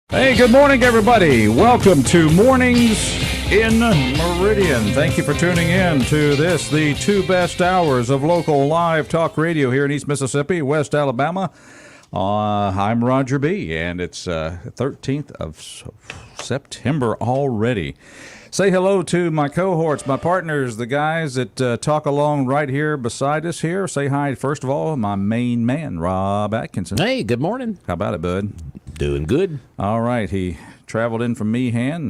Hey, good morning, everybody. Welcome to Mornings in Meridian. Thank you for tuning in to this, the two best hours of local live talk radio here in East Mississippi, West Alabama. I'm Roger B., and it's 13th of September already. Say hello to my cohorts, my partners, the guys that talk along right here beside us here. Say hi, first of all, my main man, Rob Atkinson. Hey, good morning. How about it, bud? Doing good. All right. He traveled in from Meehan.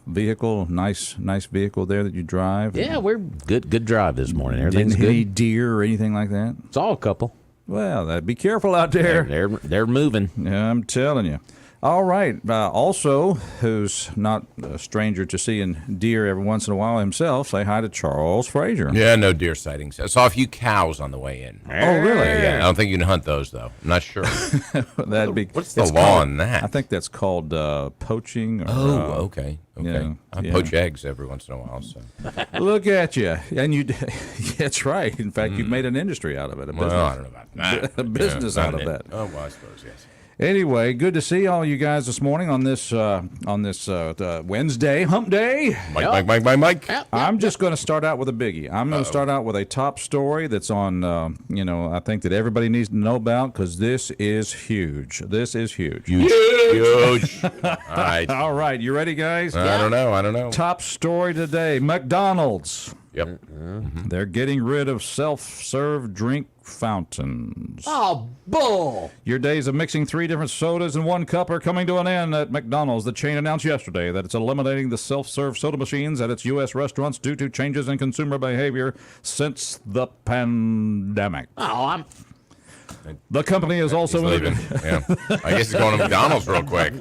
Vehicle, nice vehicle there that you drive. Yeah, we're good drive this morning. Everything's Didn't hit any good. deer or anything like that? It's all a couple. Well, be careful out there. They're moving. Yeah, I'm telling you. All right. Also, who's not a stranger to seeing deer every once in a while himself, say hi to Charles Frazier. Yeah, no deer sightings. I saw a few cows on the way in. Oh, really? Yeah, I don't think you can hunt those, though. I'm not sure. That'd be. What's the law on that? I think that's called poaching. Or, Okay. yeah, I poach eggs every once in a while. So. Look at you. And you, that's right. In fact, you've made an industry out of it. Well, I don't know about that. A business out of that. Oh, well, I suppose, yes. Anyway, good to see all you guys this morning on this Wednesday, hump day. Mike. Yep. I'm just going to start out with a biggie. I'm going to start out with a top story that's on, I think that everybody needs to know about because this is huge. This is huge. Huge. All right. All right, you ready, guys? I don't know. Top story today, McDonald's. Yep. They're getting rid of self-serve drink fountains. Oh, bull. Your days of mixing 3 different sodas in 1 cup are coming to an end at McDonald's. The chain announced yesterday that it's eliminating the self-serve soda machines at its U.S. restaurants due to changes in consumer behavior since the pandemic. Oh, The company is also He's leaving. Yeah. I guess he's going to McDonald's real quick.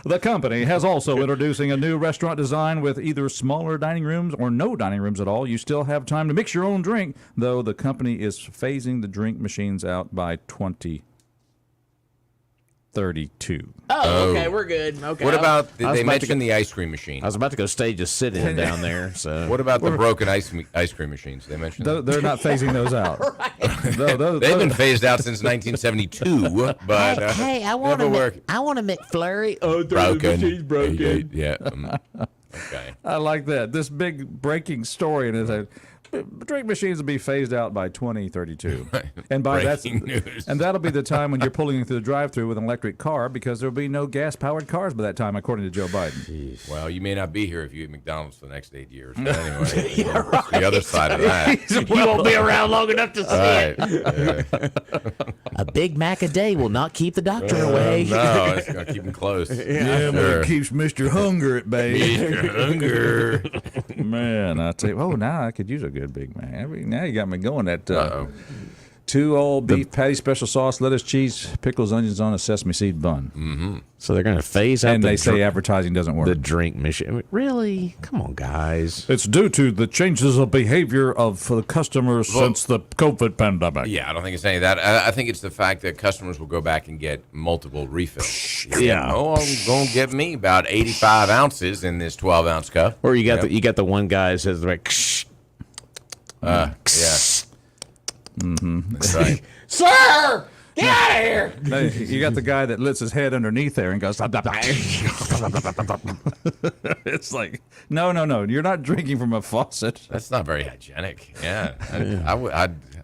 The company has also introducing a new restaurant design with either smaller dining rooms or no dining rooms at all. You still have time to mix your own drink, though the company is phasing the drink machines out by 2032. Oh, okay, we're good. Okay. What about, I was they about to mentioned the ice cream machine. I was about to go stage a sit-in down there. So What about the broken ice cream machines? They mentioned that. They're not phasing those out. They've been phased out since 1972, but hey, I want a McFlurry. Oh, broken. Yeah. Okay. I like that. This big breaking story, and it's a drink machines will be phased out by 2032, and by Breaking news. and that'll be the time when you're pulling through the drive-through with an electric car because there'll be no gas-powered cars by that time, according to Joe Biden. Well, you may not be here if you eat McDonald's for the next 8 years. But anyway, it's the other side of that. You won't be around long enough to see it. Right. A Big Mac a day will not keep the doctor away. No, it's going to keep them close. Yeah, but Sure. it keeps Mr. Hunger at bay. Hunger. Man, I tell you, now I could use a good Big Mac. Now you got me going. That Uh-oh. 2 all beef patty, special sauce, lettuce, cheese, pickles, onions on a sesame seed bun. So they're going to phase out And they say advertising doesn't work. the drink machine. Really? Come on, guys. It's due to the changes of behavior of the customers since the COVID pandemic. Yeah, I don't think it's any of that. I think it's the fact that customers will go back and get multiple refills. Yeah. Oh, I'm going to give me about 85 ounces in this 12-ounce cup. Or you got the one guy that says like, Yeah. That's right. "Sir, get out of here!" You got the guy that lifts his head underneath there and goes. It's like, no, you're not drinking from a faucet. That's not very hygienic. Yeah.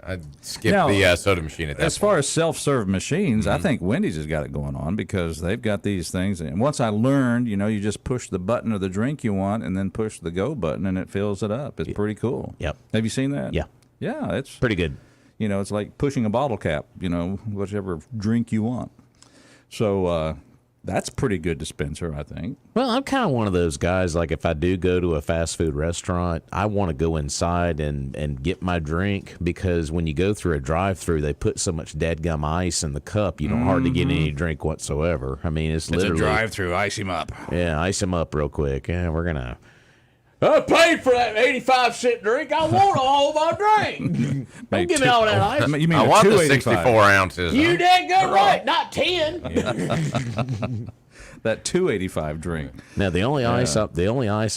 I'd skip Now, the soda machine at that As far as self-serve machines, I think Wendy's has got it going on because they've got these things. And once I learned, you just push the button of the drink you want and then push the go button and it fills it up. It's pretty cool. Yep. Have you seen that? Yeah. Yeah, it's Pretty good. it's like pushing a bottle cap, whichever drink you want. So that's pretty good dispenser, I think. Well, I'm kind of one of those guys, like if I do go to a fast food restaurant, I want to go inside and get my drink because when you go through a drive-through, they put so much dadgum ice in the cup, you don't hardly get any drink whatsoever. I mean, it's literally... drive-through, ice him up. Yeah, ice them up real quick. Yeah, we're going to... I paid for that 85-cent drink. I want all my drink. Don't give me all that ice. You mean I a want the 285. 64 ounces. You did good right, not 10. That 285 drink. Now the only ice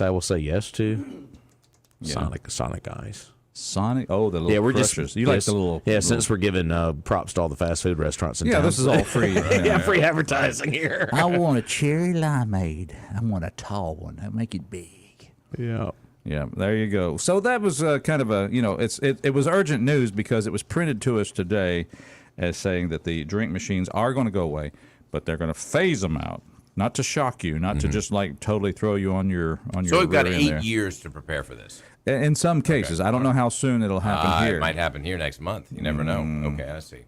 I will say yes to, Sonic Ice. Sonic. Oh, the little crushers. You like the little. Yeah, since we're giving props to all the fast food restaurants in town. This is all free. Yeah, free advertising here. I want a cherry limeade. I want a tall one. I make it big. Yeah. Yeah, there you go. So that was kind of a, it was urgent news because it was printed to us today as saying that the drink machines are going to go away, but they're going to phase them out. Not to shock you, not to just like totally throw you on your So we've got rear 8 end there. years to prepare for this. In some cases, I don't know how soon it'll happen here. It might happen here next month. You never know. Okay, I see.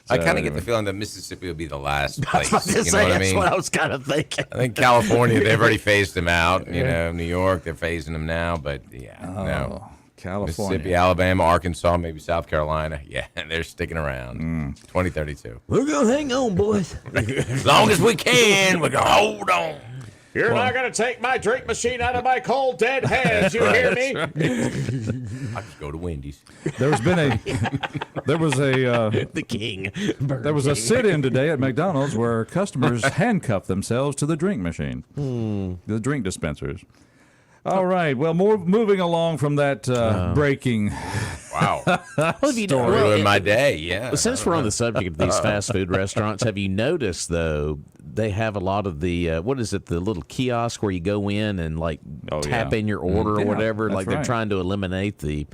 I kind of get the feeling that Mississippi will be the last place. That's what I was kind of thinking. I think California, they've already phased them out. New York, they're phasing them now. But no. California. Mississippi, Alabama, Arkansas, maybe South Carolina. Yeah, they're sticking around. 2032. We're going to hang on, boys. As long as we can, we're going to hold on. You're not going to take my drink machine out of my cold, dead hands. You hear me? I just go to Wendy's. The King. There was a sit-in today at McDonald's where customers handcuffed themselves to the drink machine, the drink dispensers. All right. Well, moving along from that breaking. Wow. Story. Ruined my day. Yeah. Since we're on the subject of these fast food restaurants, have you noticed though they have a lot of the what is it, the little kiosk where you go in and tap in your order or whatever? Like they're trying to eliminate the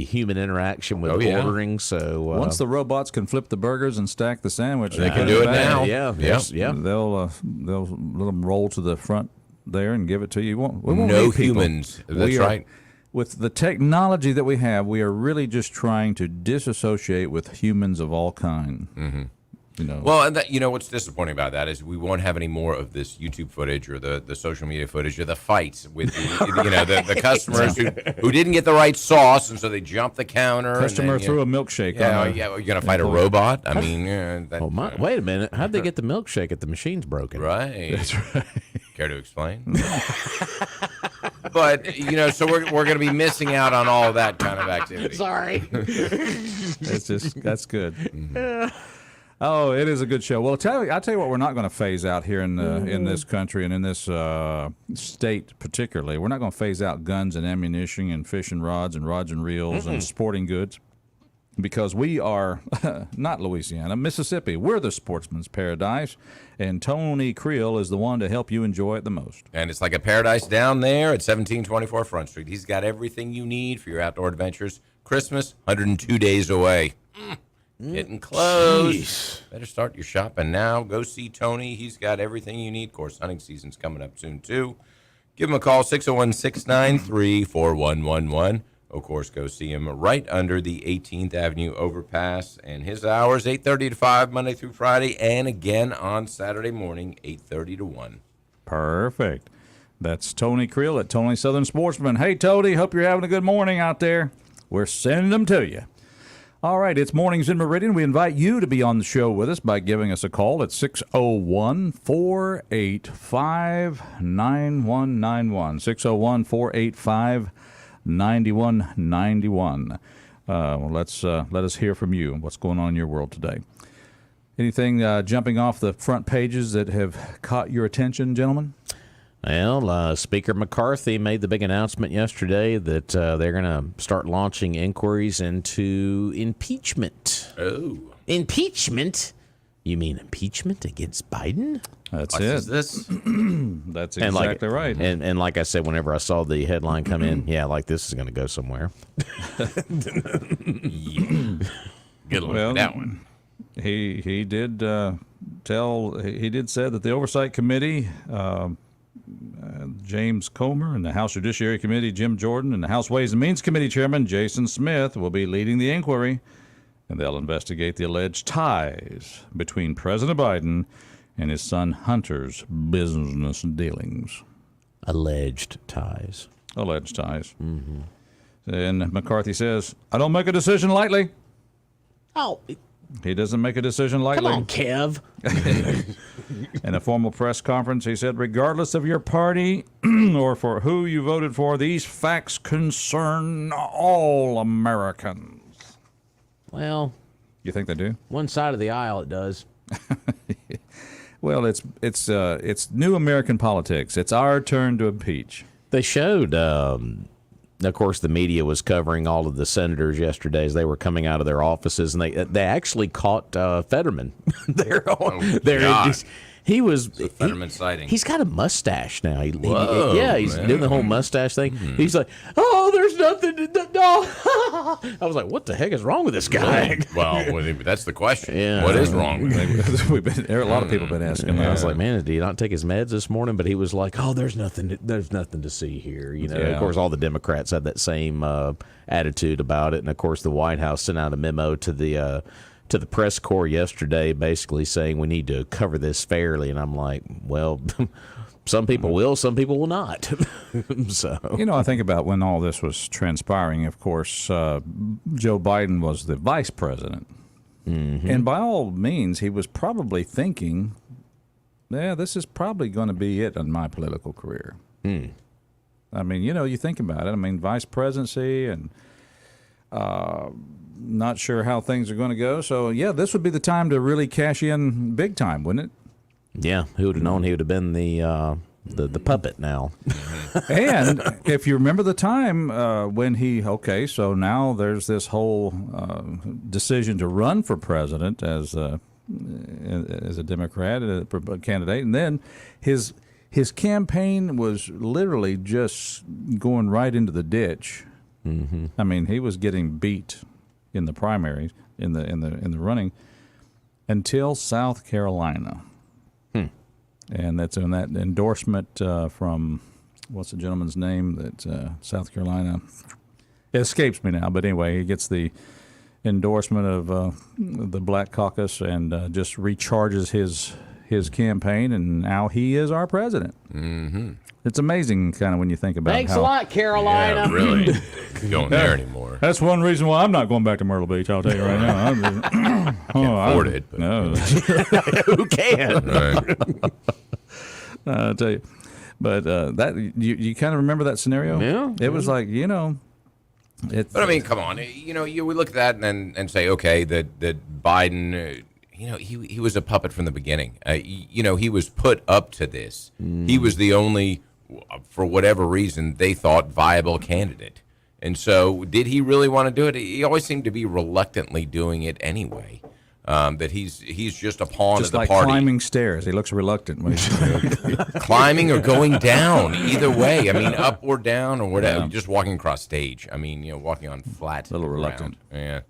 human interaction with ordering. So once the robots can flip the burgers and stack the sandwich, they can do it now. Yeah. They'll let them roll to the front there and give it to you. We won't no need people. humans. That's right. With the technology that we have, we are really just trying to disassociate with humans of all kind. Mm-hmm. Well, and that, what's disappointing about that is we won't have any more of this YouTube footage or the social media footage or the fights with the customers who didn't get the right sauce and so they jumped the counter. Customer threw a milkshake. You're gonna fight a robot. I mean, wait a minute. How'd they get the milkshake if the machine's broken? Right. That's right. Care to explain? But so we're going to be missing out on all of that kind of activity. Sorry. That's good. Mm-hmm. Oh, it is a good show. Well, I'll tell you what, we're not going to phase out here in this country and in this state particularly. We're not going to phase out guns and ammunition and fishing rods and reels and sporting goods. Because we are not Louisiana, Mississippi. We're the sportsman's paradise, and Tony Creel is the one to help you enjoy it the most. And it's like a paradise down there at 1724 Front Street. He's got everything you need for your outdoor adventures. Christmas, 102 days away. Getting close. Jeez. Better start your shopping now. Go see Tony. He's got everything you need. Of course, hunting season's coming up soon, too. Give him a call, 601-693-4111. Of course, go see him right under the 18th Avenue overpass. And his hours, 8:30 to 5, Monday through Friday, and again on Saturday morning, 8:30 to 1. Perfect. That's Tony Creel at Tony Southern Sportsman. Hey, Tony, hope you're having a good morning out there. We're sending them to you. All right, it's Mornings in Meridian. We invite you to be on the show with us by giving us a call at 601-485-9191. 601-485-9191. Let us hear from you. What's going on in your world today? Anything jumping off the front pages that have caught your attention, gentlemen? Well, Speaker McCarthy made the big announcement yesterday that they're going to start launching inquiries into impeachment. Oh. Impeachment? You mean impeachment against Biden? That's what it. Is this? That's exactly right. And like I said, whenever I saw the headline come in, this is going to go somewhere. Good look at that one. He did say that the Oversight Committee, James Comer, and the House Judiciary Committee, Jim Jordan, and the House Ways and Means Committee Chairman, Jason Smith, will be leading the inquiry, and they'll investigate the alleged ties between President Biden and his son Hunter's business dealings. Alleged ties. Mm-hmm. And McCarthy says, I don't make a decision lightly. Oh, he doesn't make a decision lightly. come on, Kev. In a formal press conference, he said, regardless of your party or for who you voted for, these facts concern all Americans. Well, you think they do? One side of the aisle it does. Well, it's new American politics. It's our turn to impeach. They showed, of course, the media was covering all of the senators yesterday as they were coming out of their offices, and they actually caught Fetterman there. God. He was Fetterman sighting. He's got a mustache now. He's man. doing the whole mustache thing. He's like, "Oh, there's nothing to do." No. I was like, "What the heck is wrong with this guy?" Well, that's the question. Yeah. What is wrong with him? A lot of people have been asking. I was like, "Man, did he not take his meds this morning?" But he was like, "Oh, there's nothing to see here." You know, of course, all the Democrats had that same attitude about it, and of course, the White House sent out a memo to the press corps yesterday, basically saying we need to cover this fairly. And I'm like, well, some people will, some people will not. So, I think about when all this was transpiring. Of course, Joe Biden was the vice president, and by all means, he was probably thinking, "Yeah, this is probably going to be it in my political career." I mean, you think about it. I mean, vice presidency and. Not sure how things are going to go. So, yeah, this would be the time to really cash in big time, wouldn't it? Yeah, who would have known he would have been the puppet now. And if you remember the time when so now there's this whole decision to run for president as a Democrat, a candidate. And then his campaign was literally just going right into the ditch. I mean, he was getting beat in the primaries, in the running, until South Carolina, and that's in that endorsement from what's the gentleman's name that South Carolina, it escapes me now, but anyway, he gets the endorsement of the Black Caucus and just recharges his campaign, and now he is our president. It's amazing, kind of, when you think about. Thanks a lot, Carolina. Yeah, really. Can't go there anymore. That's one reason why I'm not going back to Myrtle Beach. I'll tell you right now. I can't afford it. But. No, Who can? Right. I'll tell you. But that you kind of remember that scenario? Yeah. It was like But I mean, come on. We look at that and say, okay, that Biden. He was a puppet from the beginning. He was put up to this. He was the only, for whatever reason, they thought viable candidate. And so, did he really want to do it? He always seemed to be reluctantly doing it anyway. That he's just a pawn just of the like party. climbing stairs. He looks reluctant when he's Climbing or going down, either way. I mean, up or down or whatever. Yeah. Just walking across stage. I mean, walking on flat. A little reluctant. Yeah.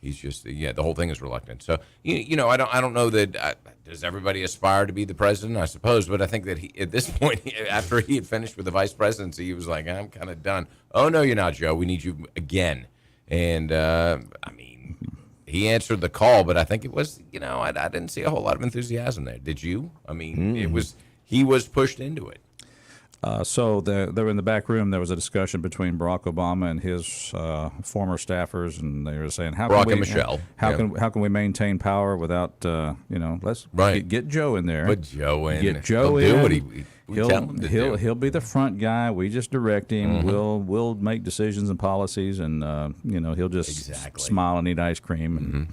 He's just, the whole thing is reluctant. So, I don't know that, does everybody aspire to be the president? I suppose, but I think that at this point, after he had finished with the vice presidency, he was like, I'm kind of done. Oh, no, you're not, Joe. We need you again. And, he answered the call, but I think it was, I didn't see a whole lot of enthusiasm there. Did you? I mean, he was pushed into it. So they were in the back room. There was a discussion between Barack Obama and his former staffers, and they were saying, "How Barack can we, and Michelle. How can we maintain power without let's get Joe in there. Put Joe in. Get Joe He'll in. Do what we tell him to do. He'll be the front guy. We just direct him. We'll make decisions and policies, and he'll just smile and eat ice cream and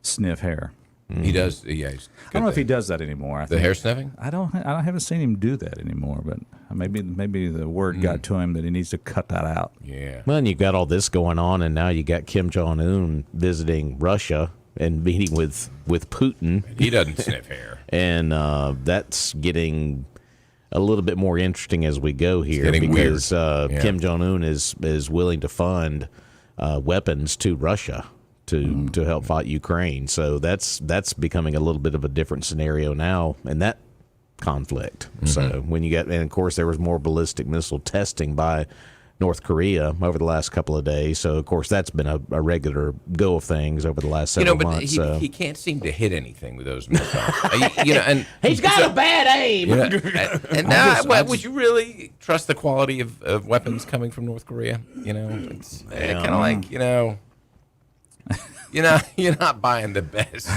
sniff hair." He does. Yeah, I don't know if he does that anymore. The hair sniffing? I haven't seen him do that anymore. But maybe the word got to him that he needs to cut that out. Yeah. Well, and you got all this going on, and now you got Kim Jong-un visiting Russia and meeting with Putin. He doesn't sniff hair. And that's getting a little bit more interesting as we go here, because Kim Jong-un is willing to fund weapons to Russia to help fight Ukraine. So that's becoming a little bit of a different scenario now in that conflict. So when you get, and of course there was more ballistic missile testing by North Korea over the last couple of days. So of course that's been a regular go of things over the last several months. He can't seem to hit anything with those missiles. And he's got a bad aim. And now, would you really trust the quality of weapons coming from North Korea? It's kind of like you're not buying the best.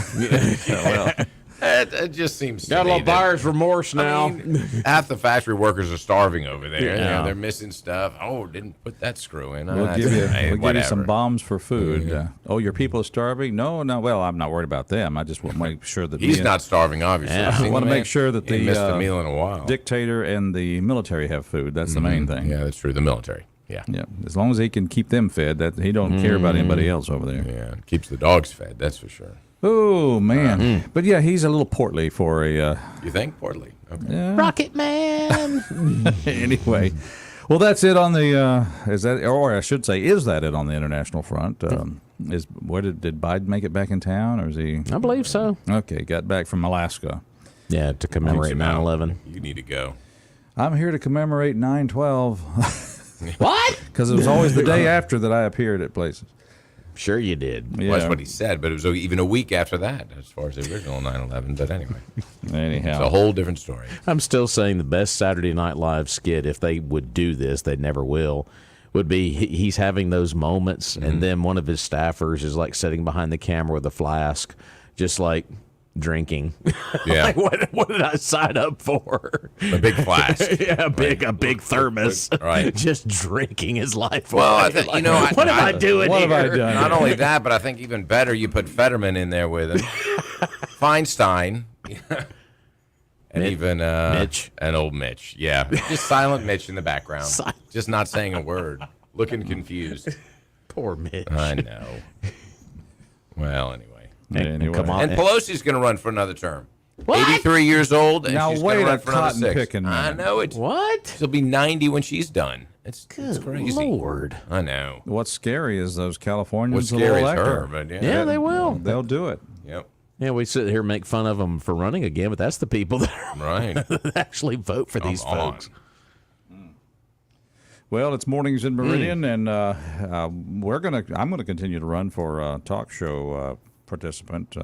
It just seems got a little buyer's remorse now. I mean, half the factory workers are starving over there. Yeah. They're missing stuff. Oh, didn't put that screw in. We'll give you some bombs for food. Your people are starving? No. Well, I'm not worried about them. I just want to make sure that he's not starving. Obviously, I want to make sure that missed a meal in a while. Dictator and the military have food. That's the main thing. Yeah, that's true. The military. Yeah. Yeah, as long as he can keep them fed, that he don't care about anybody else over there. Yeah, keeps the dogs fed, that's for sure. Oh man, but yeah, he's a little portly for a. You think? Portly. Okay. Rocket Man. Anyway, well, that's it on the. Is that, or I should say, is that it on the international front? Did Biden make it back in town, or is he? I believe so. Okay, got back from Alaska. Yeah, to commemorate 9/11. You need to go. I'm here to commemorate 9/12 What? because it was always the day after that I appeared at places. Sure you did. Yeah. Well, that's what he said, but it was even a week after that as far as the original 9/11. But anyway, it's a Anyhow, whole different story. I'm still saying the best Saturday Night Live skit, if they would do this, they never will, would be he's having those moments, and then one of his staffers is like sitting behind the camera with a flask, just like drinking. Yeah. Like, what did I sign up for? A big flask. Yeah, a big thermos. Right. Just drinking his life Well, away. I think, Like, what what am I doing what here? have I done? Not only that, but I think even better, you put Fetterman in there with him, Feinstein, and even Mitch. and old Mitch. Yeah, just silent Mitch in the background, just not saying a word, looking confused. Poor Mitch. I know. Well, anyway. Anyway. Come on. And Pelosi's going to run for another term. What? 83 years old, and Now she's wait going to a run for another cotton 6. picking I minute. know it. What? She'll be 90 when she's done. It's Good crazy. Lord. I know. What's scary is those Californians. What's will scary is elect her, but yeah. Yeah, they will. They'll do it. Yep. Yeah, we sit here and make fun of them for running again, but that's the people that Right. actually vote for these Come on. folks. Well, it's Mornings in Meridian, and I'm gonna continue to run for talk show participant.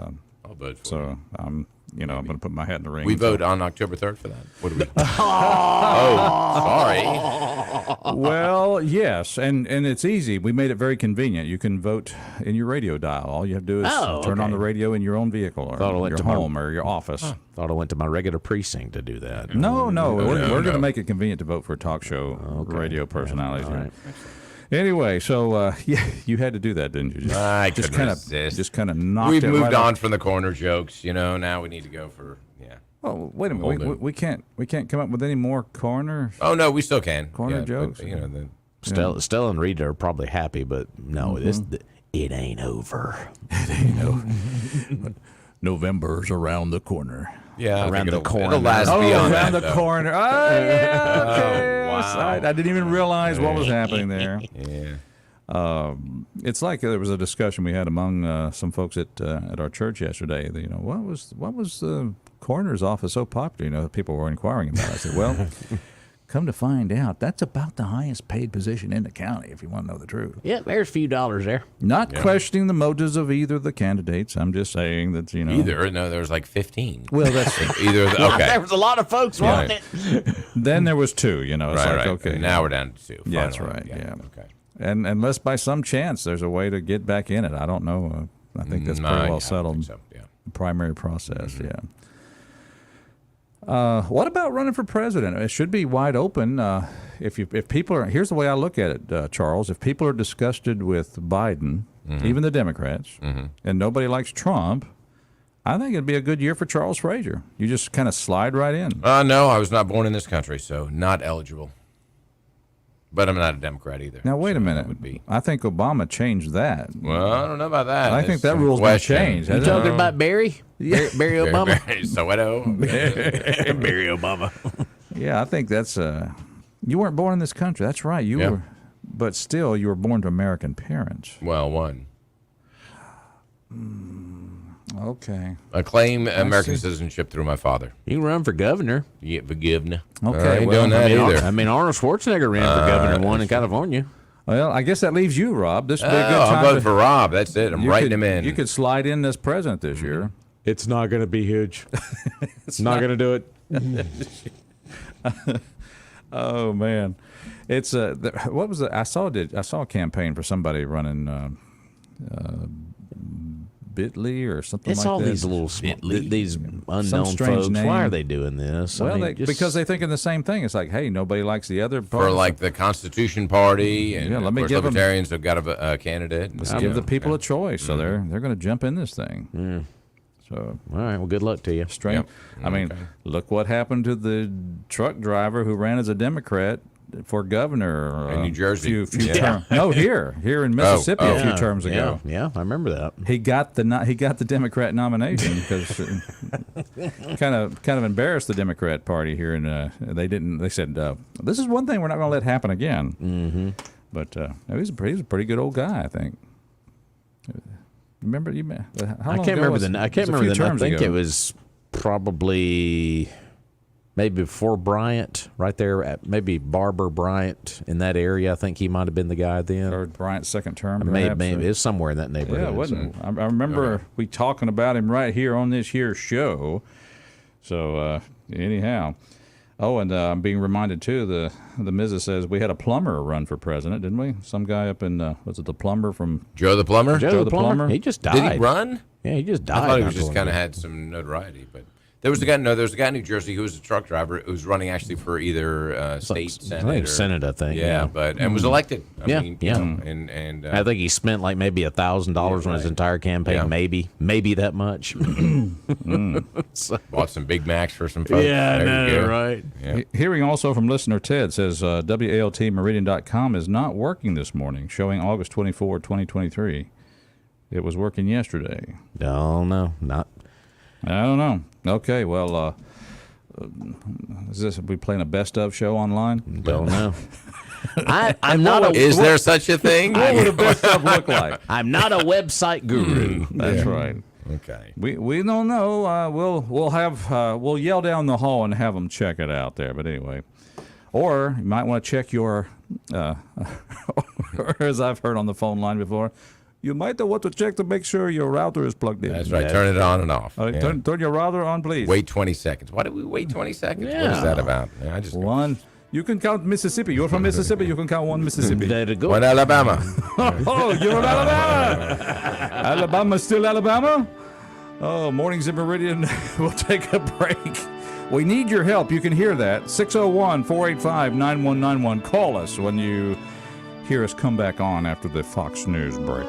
I'll vote for So I'm going to put my hat in the ring. We vote on October 3rd for that. What do we? Oh, sorry. Well, yes, and it's easy. We made it very convenient. You can vote in your radio dial. All you have to do is turn on the radio in your own vehicle or Thought I went your to my- home or your office. Thought I went to my regular precinct to do that. No, we're going to no. make it convenient to vote for talk show radio personalities. All right. Anyway, so yeah, you had to do that, didn't you? I just couldn't kind of resist. just kind of knocked We've it moved right on off. from the corner jokes. Now we need to go for Oh, wait a minute. Hold it. We can't come up with any more corner. Oh no, we still can. Corner jokes? But, Stella and Rita are probably happy, but no, it ain't over. November's around the corner. yeah, I Around think the it'll- corner. It'll last Oh, beyond around that, the though. corner. Oh, yeah. Okay. wow. I didn't even realize what was happening there. Yeah. It's like there was a discussion we had among some folks at our church yesterday. What was the coroner's office so popular? People were inquiring about it. I said, well, come to find out, that's about the highest paid position in the county, if you want to know the truth. Yeah, there's a few dollars there. Not questioning the motives of either of the candidates. I'm just saying that, Either no, there was like 15. Well, that's Either of the, okay. There was a lot of folks wanting it. then there was two. It's Right, like right. okay, And now we're down to 2. Yeah, that's finally. right, yeah. Okay. and unless by some chance there's a way to get back in it, I don't know. I think that's No, pretty I well don't settled. think so, yeah. The primary process, yeah. What about running for president? It should be wide open. If people are, here's the way I look at it, Charles. If people are disgusted with Biden, even the Democrats, and nobody likes Trump, I think it'd be a good year for Charles Frazier. You just kind of slide right in. No, I was not born in this country, so not eligible. But I'm not a Democrat either. Now wait a so minute. that would be. I think Obama changed that. Well, I don't know about that. I There's think that some rule's been question. changed. You hasn't it? talking about Barry? Barry Obama? Soweto. Barry Obama. Yeah, I think that's. You weren't born in this country. That's right. You Yeah. were, but still, you were born to American parents. Well, one. Okay. I claim American see. citizenship through my father. You can run for governor. You get forgiven. Okay, I ain't well, doing that either. I mean, Arnold Schwarzenegger ran for governor one in California. Well, I guess that leaves you, Rob. This would be a good I'm time. voting for Rob. That's it. I'm you writing could, him in. You could slide in as president this year. It's not going to be huge. it's not going to do it. Oh man, it's what was it? I saw a campaign for somebody running Bitly or something It's like all that. these little these unknown strange folks. name. Why are they doing this? Well, I mean, just- because they're thinking the same thing. It's like, hey, nobody likes the other for party. like the Constitution Party, and Yeah, let of me course give 'em- Libertarians have got a candidate. Let's give the people a choice, so they're going to jump in this thing. Yeah. So all right. Well, good luck to you. strange. Yep. I mean, look what happened to the truck driver who ran as a Democrat for governor In New Jersey. few terms. No, here in Mississippi a few terms ago. Yeah, I remember that. He got the Democrat nomination because kind of embarrassed the Democrat Party here, and they said this is one thing we're not going to let happen again. Mm-hmm. But he's a pretty good old guy, I think. Remember you? How long I can't ago remember the. I can't remember the. I think ago. it was probably maybe before Bryant, right there at maybe Barber Bryant in that area. I think he might have been the guy then. Or Bryant's second term. Maybe it's somewhere in that neighborhood. Yeah, it wasn't. I remember we talking about him right here on this here show. So anyhow. Oh, and I'm being reminded, too, the Mrs. says we had a plumber run for president, didn't we? Some guy up in, was it the plumber from... Joe the plumber? Joe the plumber? He just died. Did he run? Yeah, he just died. I thought he was just kind of had some notoriety, but... There was a guy in New Jersey who was a truck driver who was running actually for either state senate or Senate, I think. Yeah, but and was elected. I mean, yeah. You know, and I think he spent like maybe $1,000 on his entire campaign. Yeah. Maybe that much. bought some Big Macs for some folks. Yeah, There you go. right. Yeah. Hearing also from listener Ted says WALTmeridian.com is not working this morning, showing August 24, 2023. It was working yesterday. No, not. I don't know. Okay, well, is this we playing a best of show online? Don't know. I'm not a. Is there such a thing? What would a best of look like? I'm not a website guru. That's right. Okay. We don't know. We'll yell down the hall and have them check it out there. But anyway, or you might want to check your, or as I've heard on the phone line before, you might want to check to make sure your router is plugged in. That's right. Turn it on and off. Yeah. Turn your router on, please. Wait 20 seconds. Why did we wait 20 seconds? Yeah. What is that about? Yeah, I just One. You can count Mississippi. You're from Mississippi. You can count one Mississippi. There to go. One Alabama. Oh, you're in Alabama. Alabama still Alabama? Oh, Mornings in Meridian. We'll take a break. We need your help. You can hear that. 601-485-9191. Call us when you hear us come back on after the Fox News break.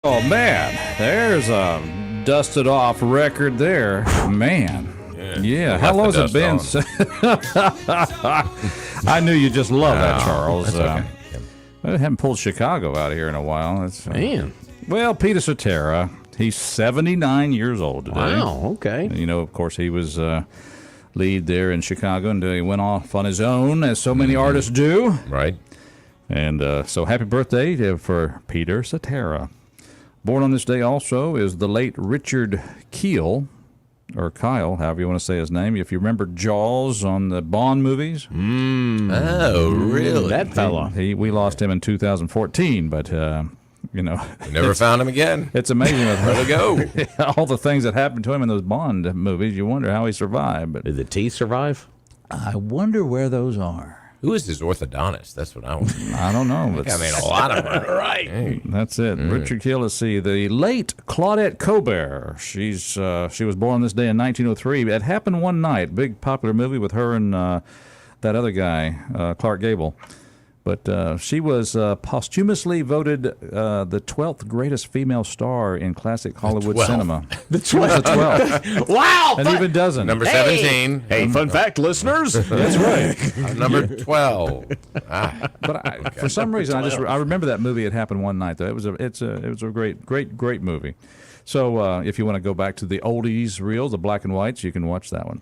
Oh, man. There's a dusted off record there. Man. Yeah. How long has it been? I knew you just love that, Charles. That's okay. I haven't pulled Chicago out of here in a while. It's, Man. well, Peter Cetera, he's 79 years old today. Wow, okay. You know, of course, he was lead there in Chicago, and he went off on his own, as so many artists do. Right. And so happy birthday for Peter Cetera. Born on this day also is the late Richard Keel, or Kyle, however you want to say his name. If you remember Jaws on the Bond movies. Oh, really? That fella. We lost him in 2014, but, you know. We never found him again. It's amazing Where'd he go? all the things that happened to him in those Bond movies. You wonder how he survived. But Did the teeth survive? I wonder where those are. Who is his orthodontist? That's what I want. I don't know. I made a lot of money. Right. That's it. Richard Keel. Let's see. The late Claudette Colbert. She was born this day in 1903. It happened one night. Big popular movie with her and that other guy, Clark Gable. But she was posthumously voted the 12th greatest female star in classic Hollywood 12th. cinema. The 12th. Wow. And even dozen. Number 17. Hey, fun fact, listeners. That's right. Number 12. But for some reason, I remember that movie. It happened one night though. It was a great movie. So if you want to go back to the oldies reels, the black and whites, you can watch that one.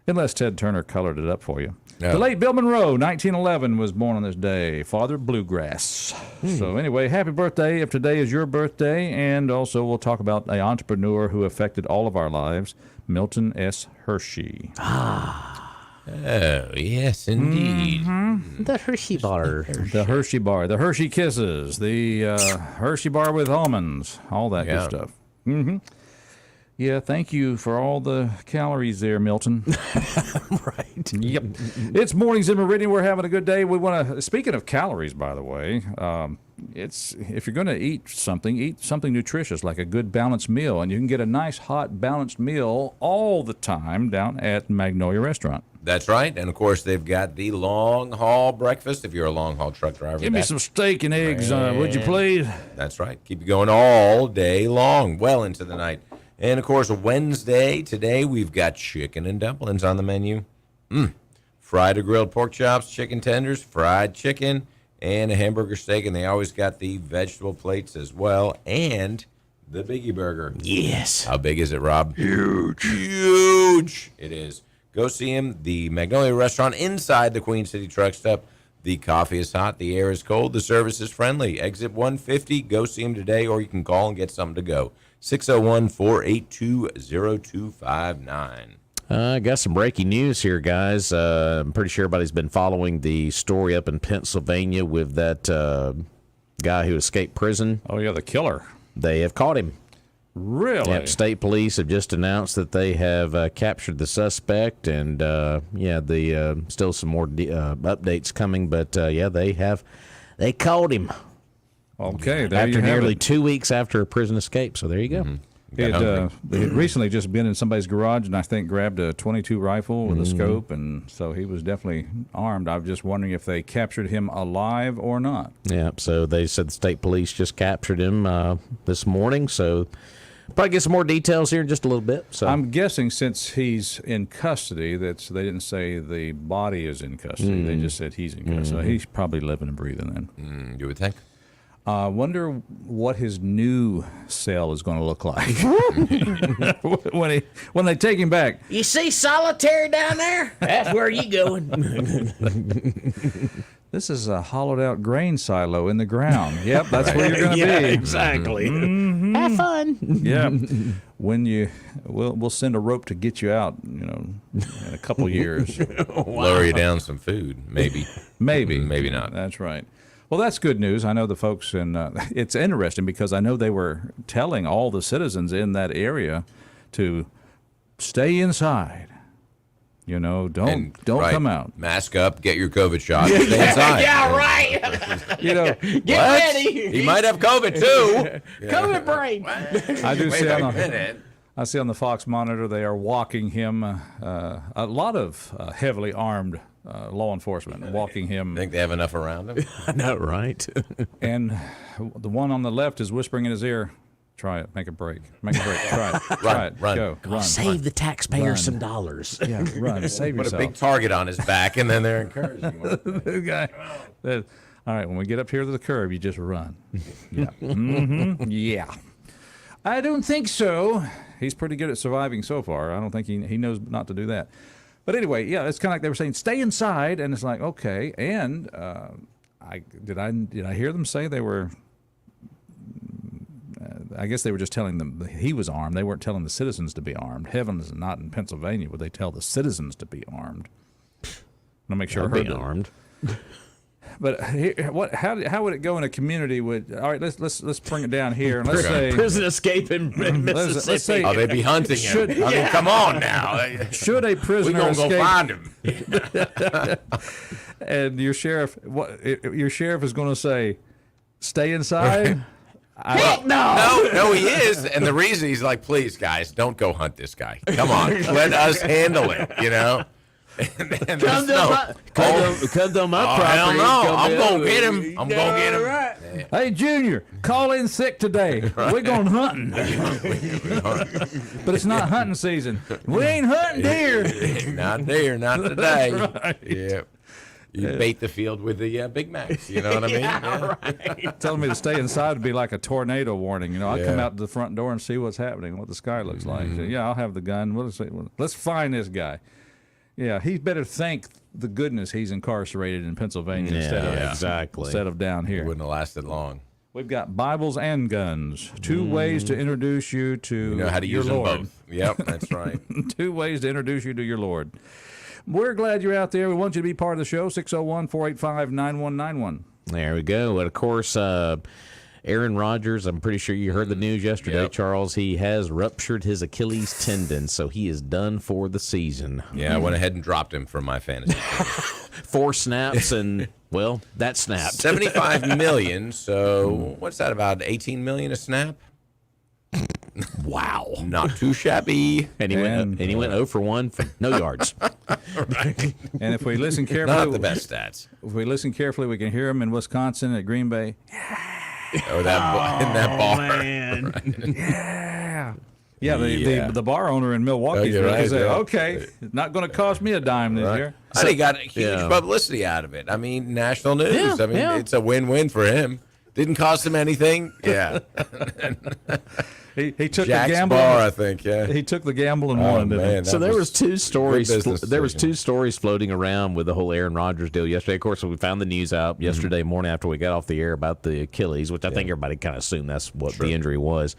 Unless Ted Turner colored it up for you. Yeah. The late Bill Monroe, 1911, was born on this day. Father of bluegrass. So anyway, happy birthday if today is your birthday. And also we'll talk about an entrepreneur who affected all of our lives, Milton S. Hershey. Oh, yes, indeed. The Hershey bar. The Hershey bar, the Hershey Kisses, the Hershey bar with almonds, all that good stuff. Yeah, thank you for all the calories there, Milton. Right. Yep. It's Mornings in Meridian. We're having a good day. We want to, speaking of calories, by the way, it's if you're going to eat something nutritious, like a good balanced meal. And you can get a nice, hot, balanced meal all the time down at Magnolia Restaurant. That's right. And, of course, they've got the long-haul breakfast if you're a long-haul truck driver. Give me some steak and eggs, would you please? That's right. Keep you going all day long, well into the night. And, of course, Wednesday, today, we've got chicken and dumplings on the menu. Fried or grilled pork chops, chicken tenders, fried chicken, and a hamburger steak. And they always got the vegetable plates as well. And the Biggie Burger. Yes. How big is it, Rob? Huge. Huge. It is. Go see him, the Magnolia Restaurant inside the Queen City Truck Stop. The coffee is hot. The air is cold. The service is friendly. Exit 150. Go see him today, or you can call and get something to go. 601-482-0259. I got some breaking news here, guys. I'm pretty sure everybody's been following the story up in Pennsylvania with that guy who escaped prison. Oh, yeah, the killer. They have caught him. Really? Yep, state police have just announced that they have captured the suspect, and still some more updates coming. But they caught him. Okay, there After you have nearly it. 2 weeks after a prison escape. So there you go. They had recently just been in somebody's garage and I think grabbed a .22 rifle with a scope, and so he was definitely armed. I was just wondering if they captured him alive or not. Yeah, so they said the state police just captured him this morning. So probably get some more details here in just a little bit. So I'm guessing since he's in custody, they didn't say the body is in custody. They just said he's in custody. He's probably living and breathing then. You would think. I wonder what his new cell is going to look like when they take him back. you see solitary down there? That's where you going. This is a hollowed out grain silo in the ground. Yep, that's where you're going to be. Exactly. Have fun. Yeah. We'll send a rope to get you out, in a couple years. Lower you down some food, maybe. Maybe. Maybe not. That's right. Well, that's good news. I know the folks it's interesting because I know they were telling all the citizens in that area to stay inside. Don't Right. come out. Mask up, get your COVID shot, stay inside. Yeah, right. Get ready. He might have COVID too. COVID brain. I do see Wait a minute. I see on the Fox monitor they are walking him. A lot of heavily armed law enforcement walking him. Think they have enough around him? I know, right? And the one on the left is whispering in his ear, try it, make a break. Make a break, try it, try it, run. go, run. Save the taxpayers Run. some dollars. Yeah, run, save Put a yourself. big target on his back, and then they're encouraging him. The guy said, all right, when we get up here to the curb, you just run. Yeah. Yeah. I don't think so. He's pretty good at surviving so far. I don't think he knows not to do that. But anyway, yeah, it's kind of like they were saying, stay inside, and it's like, okay. And did I hear them say they were? I guess they were just telling them he was armed. They weren't telling the citizens to be armed. Heavens, not in Pennsylvania would they tell the citizens to be armed. I'll make sure I heard Be that. armed. But here, how would it go in a community with? All right, let's bring it down here and let's say Prison escape in Mississippi. let's say Oh, they'd be hunting him. I mean, come on now. should a We're prisoner going to go escape find him. and your sheriff is going to say stay inside. No, he is. And the reason he's like, please, guys, don't go hunt this guy. Come on. Let us handle it, you know? And Come to my Oh, property. hell no. Come I'm in. going to get him. I'm going to get him. Right. Hey, Junior, call in sick today. We're going hunting. But it's not hunting season. We ain't hunting deer. Not there, not today. Right. Yeah. You bait the field with the Big Macs. You know what I mean? Yeah. Right. Telling me to stay inside would be like a tornado warning. You know, I come Yeah. out to the front door and see what's happening, what the sky looks like. So, yeah, I'll have the gun. Let's find this guy. Yeah, he better thank the goodness he's incarcerated in Pennsylvania instead of down here. Wouldn't have lasted long. We've got Bibles and guns. 2 ways to introduce you to You know how to your use them Lord. both. Yep, that's right. 2 ways to introduce you to your Lord. We're glad you're out there. We want you to be part of the show. 601-485-9191. There we go. And of course, Aaron Rodgers, I'm pretty sure you heard the news yesterday, Yep. Charles. He has ruptured his Achilles tendon, so he is done for the season. Yeah, I went ahead and dropped him from my fantasy. 4 snaps, and, well, that snapped. $75 million. So what's that, about $18 million a snap? Wow. Not too shabby. And he went 0 for 1 for no yards. And if we listen Not carefully, the best stats. if we listen carefully, we can hear him in Wisconsin at Green Bay. Or that in that bar. Man. Yeah, the bar owner in Milwaukee you're right, said, yeah. okay, not going to cost me a dime this year. I think he got huge publicity out of it. I mean, national news. I mean, it's a win-win for him. Didn't cost him anything. Yeah. He took Jack's the gamble. bar, I think. Yeah. He took the gamble and won, didn't he? man. So there was 2 stories. good business There was decision. 2 stories floating around with the whole Aaron Rodgers deal yesterday. Of course, we found the news out yesterday morning after we got off the air about the Achilles, which I think everybody kind of assumed that's what the injury was.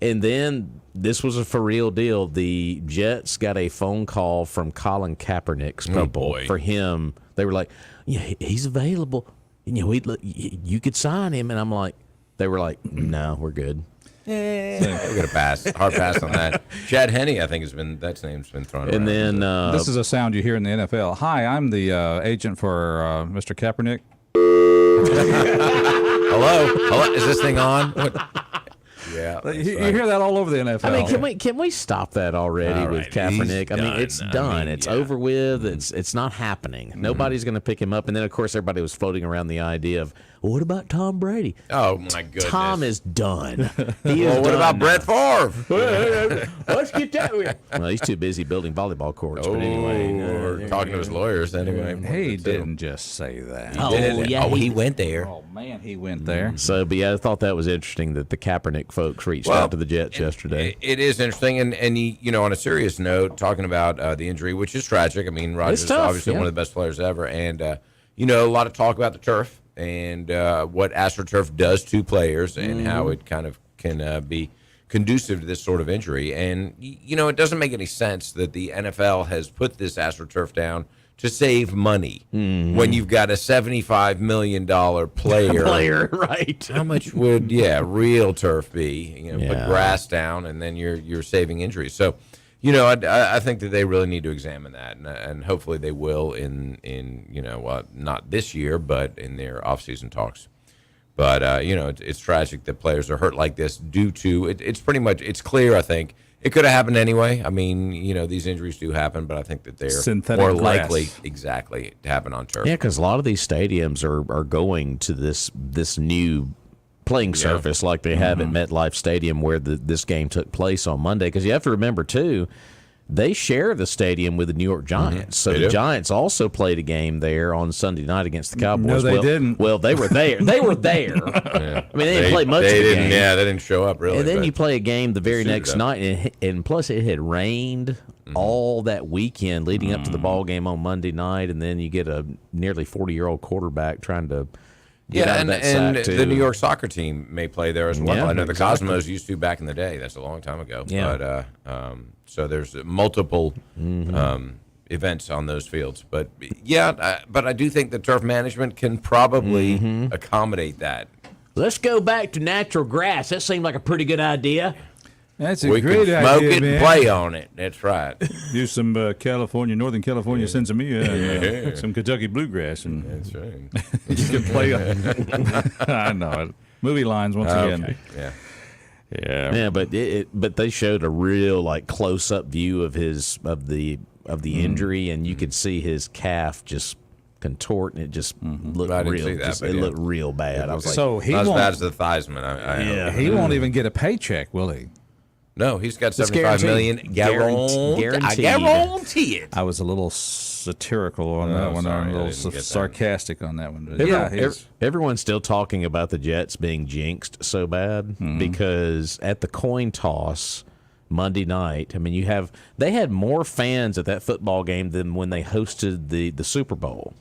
And then this was a for real deal. The Jets got a phone call from Colin Kaepernick's people for him. They were like, "Yeah, he's available. You know, you could sign him." And I'm like, they were like, "No, we're good." We're gonna pass. Hard pass on that. Chad Henne, I think, that name's been thrown around. And then This is a sound you hear in the NFL. Hi, I'm the agent for Mr. Kaepernick. hello, is this thing on? What? Yeah, You hear that all over the NFL. I mean, can we stop that already All with right, Kaepernick? he's I mean, done. it's I done. mean, It's yeah. over with. It's not happening. Nobody's going to pick him up. And then, of course, everybody was floating around the idea of, well, what about Tom Brady? Oh my goodness. Tom is done. He is Well, what done about now. Brett Favre? Let's get that. Well, he's too busy building volleyball courts. But anyway, or talking to his lawyers anyway. he didn't just say that. Oh, Did it? yeah, Oh, he he went there. Oh, man, he went there. So, but yeah, I thought that was interesting that the Kaepernick folks reached out to the Jets yesterday. It is interesting, and he, on a serious note, talking about the injury, which is tragic. I mean, Rodgers is tough, obviously yeah. one of the best players ever, and a lot of talk about the turf and what AstroTurf does to players and how it kind of can be conducive to this sort of injury. And it doesn't make any sense that the NFL has put this AstroTurf down to save money when you've got a $75 million player. Right. How much would real turf be? Put Yeah. grass down, and then you're saving injuries. So, I think that they really need to examine that, and hopefully they will in not this year, but in their offseason talks. But it's tragic that players are hurt like this due to it's pretty much clear. I think It could have happened anyway. I mean, these injuries do happen, but I think that they're Synthetic more grass. likely, exactly, to happen on turf. Yeah, because a lot of these stadiums are going to this new playing surface like they have at MetLife Stadium where this game took place on Monday. Because you have to remember, too, they share the stadium with the New York Giants. So They the do. Giants also played a game there on Sunday night against the Cowboys. No, they didn't. Well, they were there. They were there. Yeah. I mean, they didn't play much of the game. Yeah, they didn't show up really. And then but you play a game the very suited next up. night, and plus it had rained all that weekend leading up to the ball game on Monday night, and then you get a nearly 40-year-old quarterback trying to get out of and that sack, too. the New York soccer team may play there as well. Yeah, I know the exactly. Cosmos used to back in the day. That's a long time ago. Yeah. But so there's multiple events on those fields. But but I do think the turf management can probably accommodate that. Let's go back to natural grass. That seemed like a pretty good idea. That's a We great can smoke idea, it man. and play on it. That's right. Use some Northern California sensimilla, some Kentucky bluegrass, and That's right. you can play. I know it. Movie lines once again. Okay. Yeah. Yeah. Yeah, but they showed a real like close up view of the injury, and you could see his calf just contort, and it just looked I didn't real. see that, Just, but it yeah. looked real bad. I was like, So he Not as bad won't. as the Theismann. I He won't even get a paycheck, will he? No, he's got It's $75 million guaranteed. I guarantee it. I was a little satirical on that one. sorry, I'm a I little didn't get that. sarcastic on that one. But yeah, he's, everyone's still talking about the Jets being jinxed so bad because at the coin toss Monday night, I mean, they had more fans at that football game than when they hosted the Super Bowl.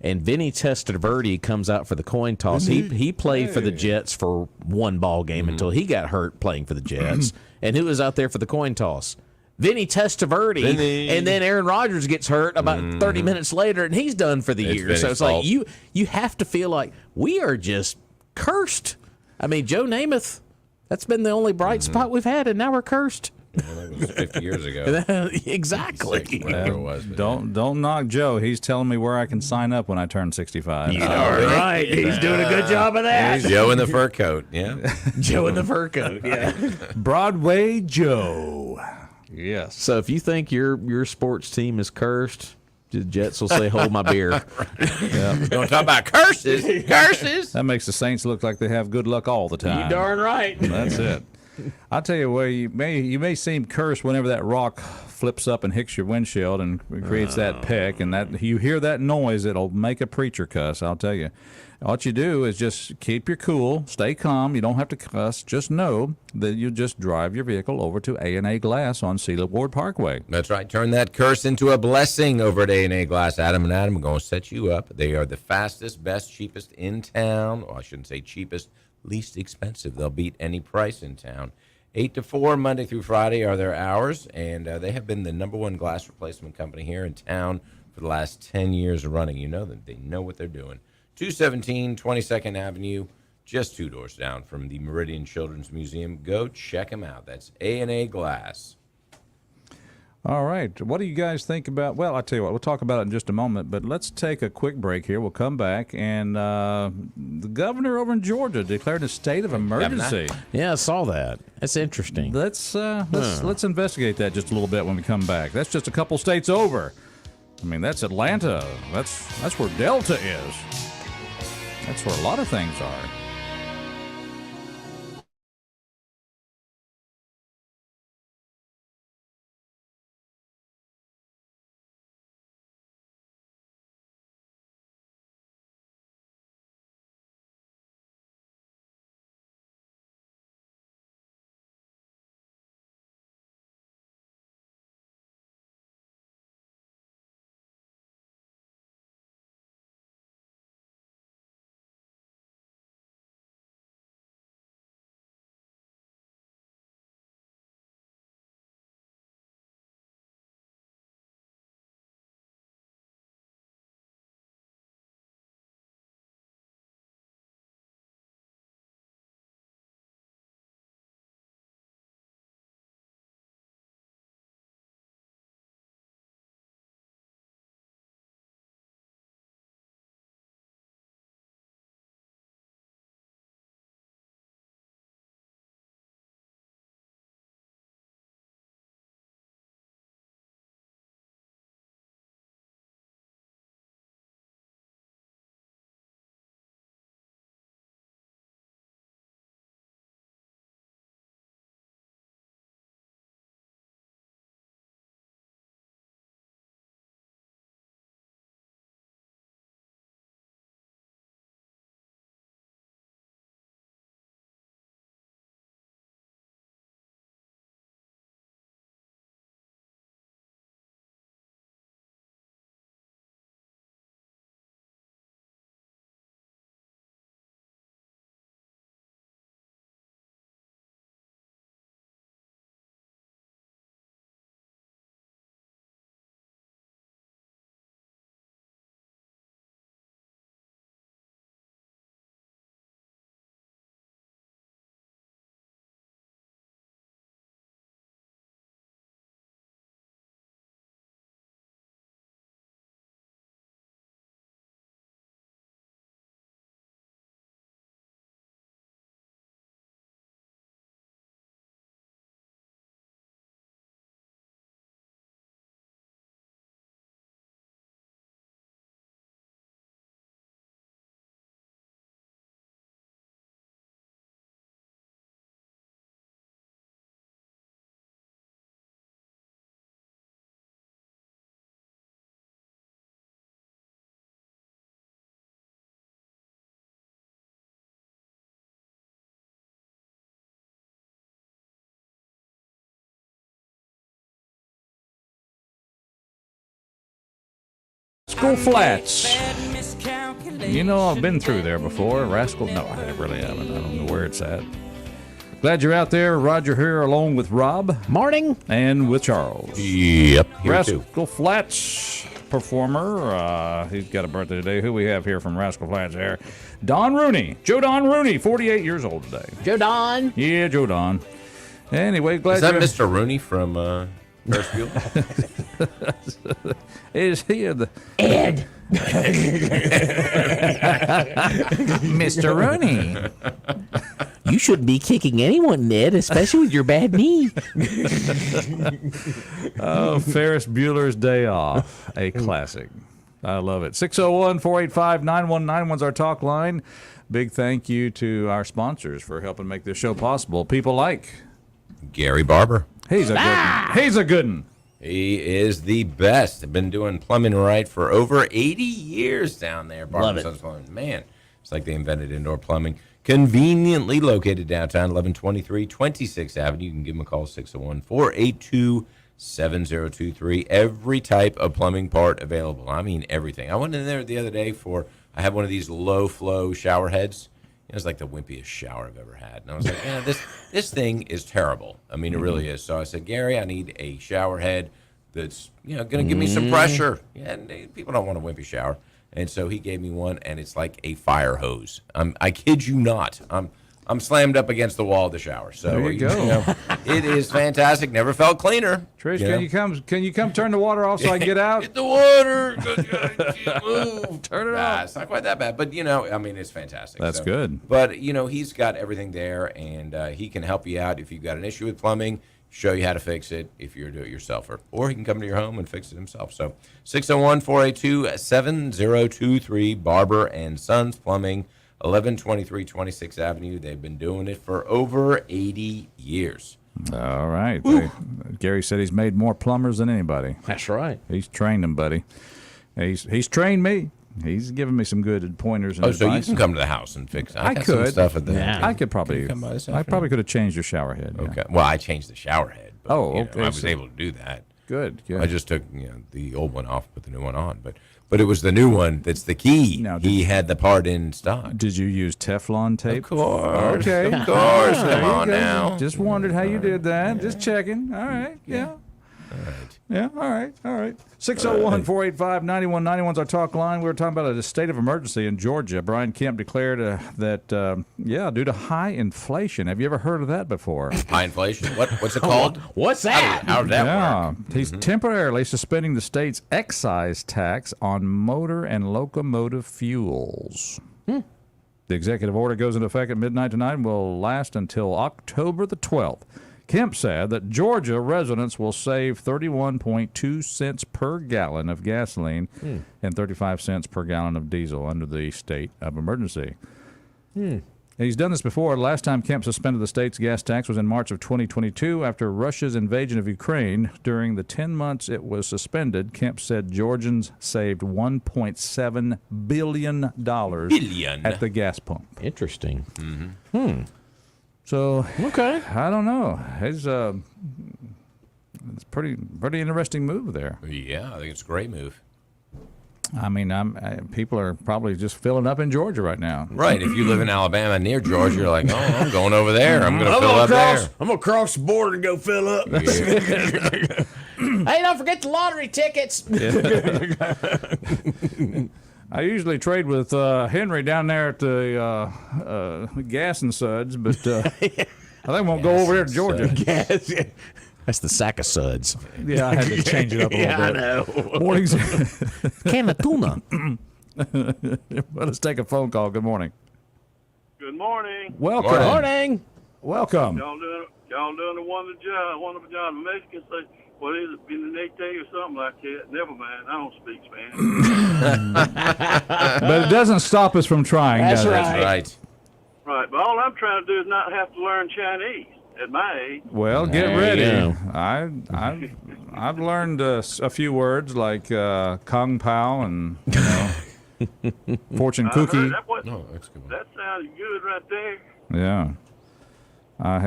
And Vinny Testaverde comes out for the coin toss. He played for the Jets for one ball game until he got hurt playing for the Jets. And who was out there for the coin toss? Vinny Testaverde. Vinny. And then Aaron Rodgers gets hurt about 30 minutes later, and he's done for the It's year. Vinny's So it's fault. like you have to feel like we are just cursed. I mean, Joe Namath, that's been the only bright spot we've had, and now we're cursed. Well, that was 50 years ago. Exactly. Six, whatever it was. but don't knock Joe. He's telling me where I can sign up when I turn 65. All right. He's doing a good job of that. Joe in the fur coat. Yeah. Joe in the fur coat. Yeah. Broadway Joe. Yes. So if you think your sports team is cursed, the Jets will say, "Hold my beer." Don't talk about curses. Curses. That makes the Saints look like they have good luck all the time. You darn right. That's it. I'll tell you where you may seem cursed whenever that rock flips up and hits your windshield and creates that peck, and that you hear that noise, it'll make a preacher cuss. I'll tell you. What you do is just keep your cool, stay calm. You don't have to cuss. Just know that you just drive your vehicle over to A&A Glass on Sealand Ward Parkway. That's right. Turn that curse into a blessing over at A&A Glass. Adam and Adam are going to set you up. They are the fastest, best, cheapest in town. Well, I shouldn't say cheapest, least expensive. They'll beat any price in town. 8 to 4, Monday through Friday are their hours, and they have been the #1 glass replacement company here in town for the last 10 years running. You know that they know what they're doing. 217 22nd Avenue, just 2 doors down from the Meridian Children's Museum. Go check them out. That's A&A Glass. All right. What do you guys think about? Well, I'll tell you what. We'll talk about it in just a moment, but let's take a quick break here. We'll come back, and the governor over in Georgia declared a state of emergency. Yeah, I saw that. That's interesting. Let's investigate that just a little bit when we come back. That's just a couple states over. I mean, that's Atlanta. That's where Delta is. That's where a lot of things are. Rascal Flats. You know, I've been through there before. Rascal, no, I really haven't. I don't know where it's at. Glad you're out there. Roger here along with Rob. Morning. And with Charles. Yep. Here Rascal too. Flats performer. He's got a birthday today. Who we have here from Rascal Flats there? Don Rooney. Joe Don Rooney, 48 years old today. Joe Don. Yeah, Joe Don. Anyway, glad Is that you're... Mr. Rooney from Ferris Bueller? Is he the... Ed. Mr. Rooney. You shouldn't be kicking anyone, Ned, especially with your bad knee. Oh, Ferris Bueller's Day Off. A classic. I love it. 601-485-9191's our talk line. Big thank you to our sponsors for helping make this show possible. People like... Gary Barber. He's a good one. He's a good one. He is the best. I've been doing plumbing right for over 80 years down there. Love it. Sons Plumbing. Man, it's like they invented indoor plumbing. Conveniently located downtown, 1123 26th Avenue. You can give them a call, 601-482-7023. Every type of plumbing part available. I mean, everything. I went in there the other day I have one of these low-flow shower heads. It was like the wimpiest shower I've ever had. And I was like, yeah, this thing is terrible. I mean, it really is. So I said, Gary, I need a shower head that's, going to give me some pressure. Yeah, and people don't want a wimpy shower. And so he gave me one, and it's like a fire hose. I kid you not. I'm slammed up against the wall of the shower. So There you go. It is fantastic. Never felt cleaner. Trish, can you come turn the water off so I can get out? Get the water. Move. Turn it off. It's not quite that bad, but I mean, it's fantastic. That's good. But he's got everything there, and he can help you out if you've got an issue with plumbing. Show you how to fix it if you're a do-it-yourselfer, or he can come to your home and fix it himself. So 601-482-7023, Barber and Sons Plumbing, 1123 26th Avenue. They've been doing it for over 80 years. All right. Gary said he's made more plumbers than anybody. That's right. He's trained them, buddy. He's trained me. He's given me some good pointers and advice. So you can come to the house and fix it. I got could. some stuff at the I could probably. come by this I probably could have changed your shower head. Yeah. Okay. Well, I changed the shower head. But, Okay, I was so- able to do that. Good. I just took the old one off, put the new one on. But it was the new one that's the key. Now, he had the part in stock. Did you use Teflon tape? Of course. Okay. Of course. There Come you on go. now. Just wondered how you did that. Just checking. All right. Yeah. All right. Yeah, all right. 601-485-9191 is our talk line. We were talking about a state of emergency in Georgia. Brian Kemp declared that, due to high inflation. Have you ever heard of that before? High inflation. What's it called? What's that? How did that work? He's temporarily suspending the state's excise tax on motor and locomotive fuels. The executive order goes into effect at midnight tonight and will last until October the 12th. Kemp said that Georgia residents will save 31.2 cents per gallon of gasoline and 35 cents per gallon of diesel under the state of emergency. He's done this before. The last time Kemp suspended the state's gas tax was in March of 2022 after Russia's invasion of Ukraine. During the 10 months it was suspended, Kemp said Georgians saved $1.7 billion at the gas pump. Interesting. So, Okay. I don't know. It's pretty interesting move there. Yeah, I think it's a great move. I mean, people are probably just filling up in Georgia right now. Right. If you live in Alabama near Georgia, you're like, I'm going over there. I'm going to fill up there. I'm going to cross the border and go fill up. Yeah. Hey, don't forget the lottery tickets. I usually trade with Henry down there at the Gas and Suds, but I think I won't go over there to Georgia. That's the sack of suds. Yeah, I had to change it up a little bit. I know. Mornings. Can of tuna. Well, let's take a phone call. Good morning. Good morning. Welcome. Morning. Morning. Welcome. Y'all doing a wonderful job. Mexicans say, what is it, Benedete or something like that? Never mind. I don't speak Spanish. But it doesn't stop us from trying, That's does it? right. That's right. Right, but all I'm trying to do is not have to learn Chinese at my age. Well, get There you ready. go. I've learned a few words like Kung Pao and fortune I heard cookie. No, that's a good one. That sounds good right there. Yeah. I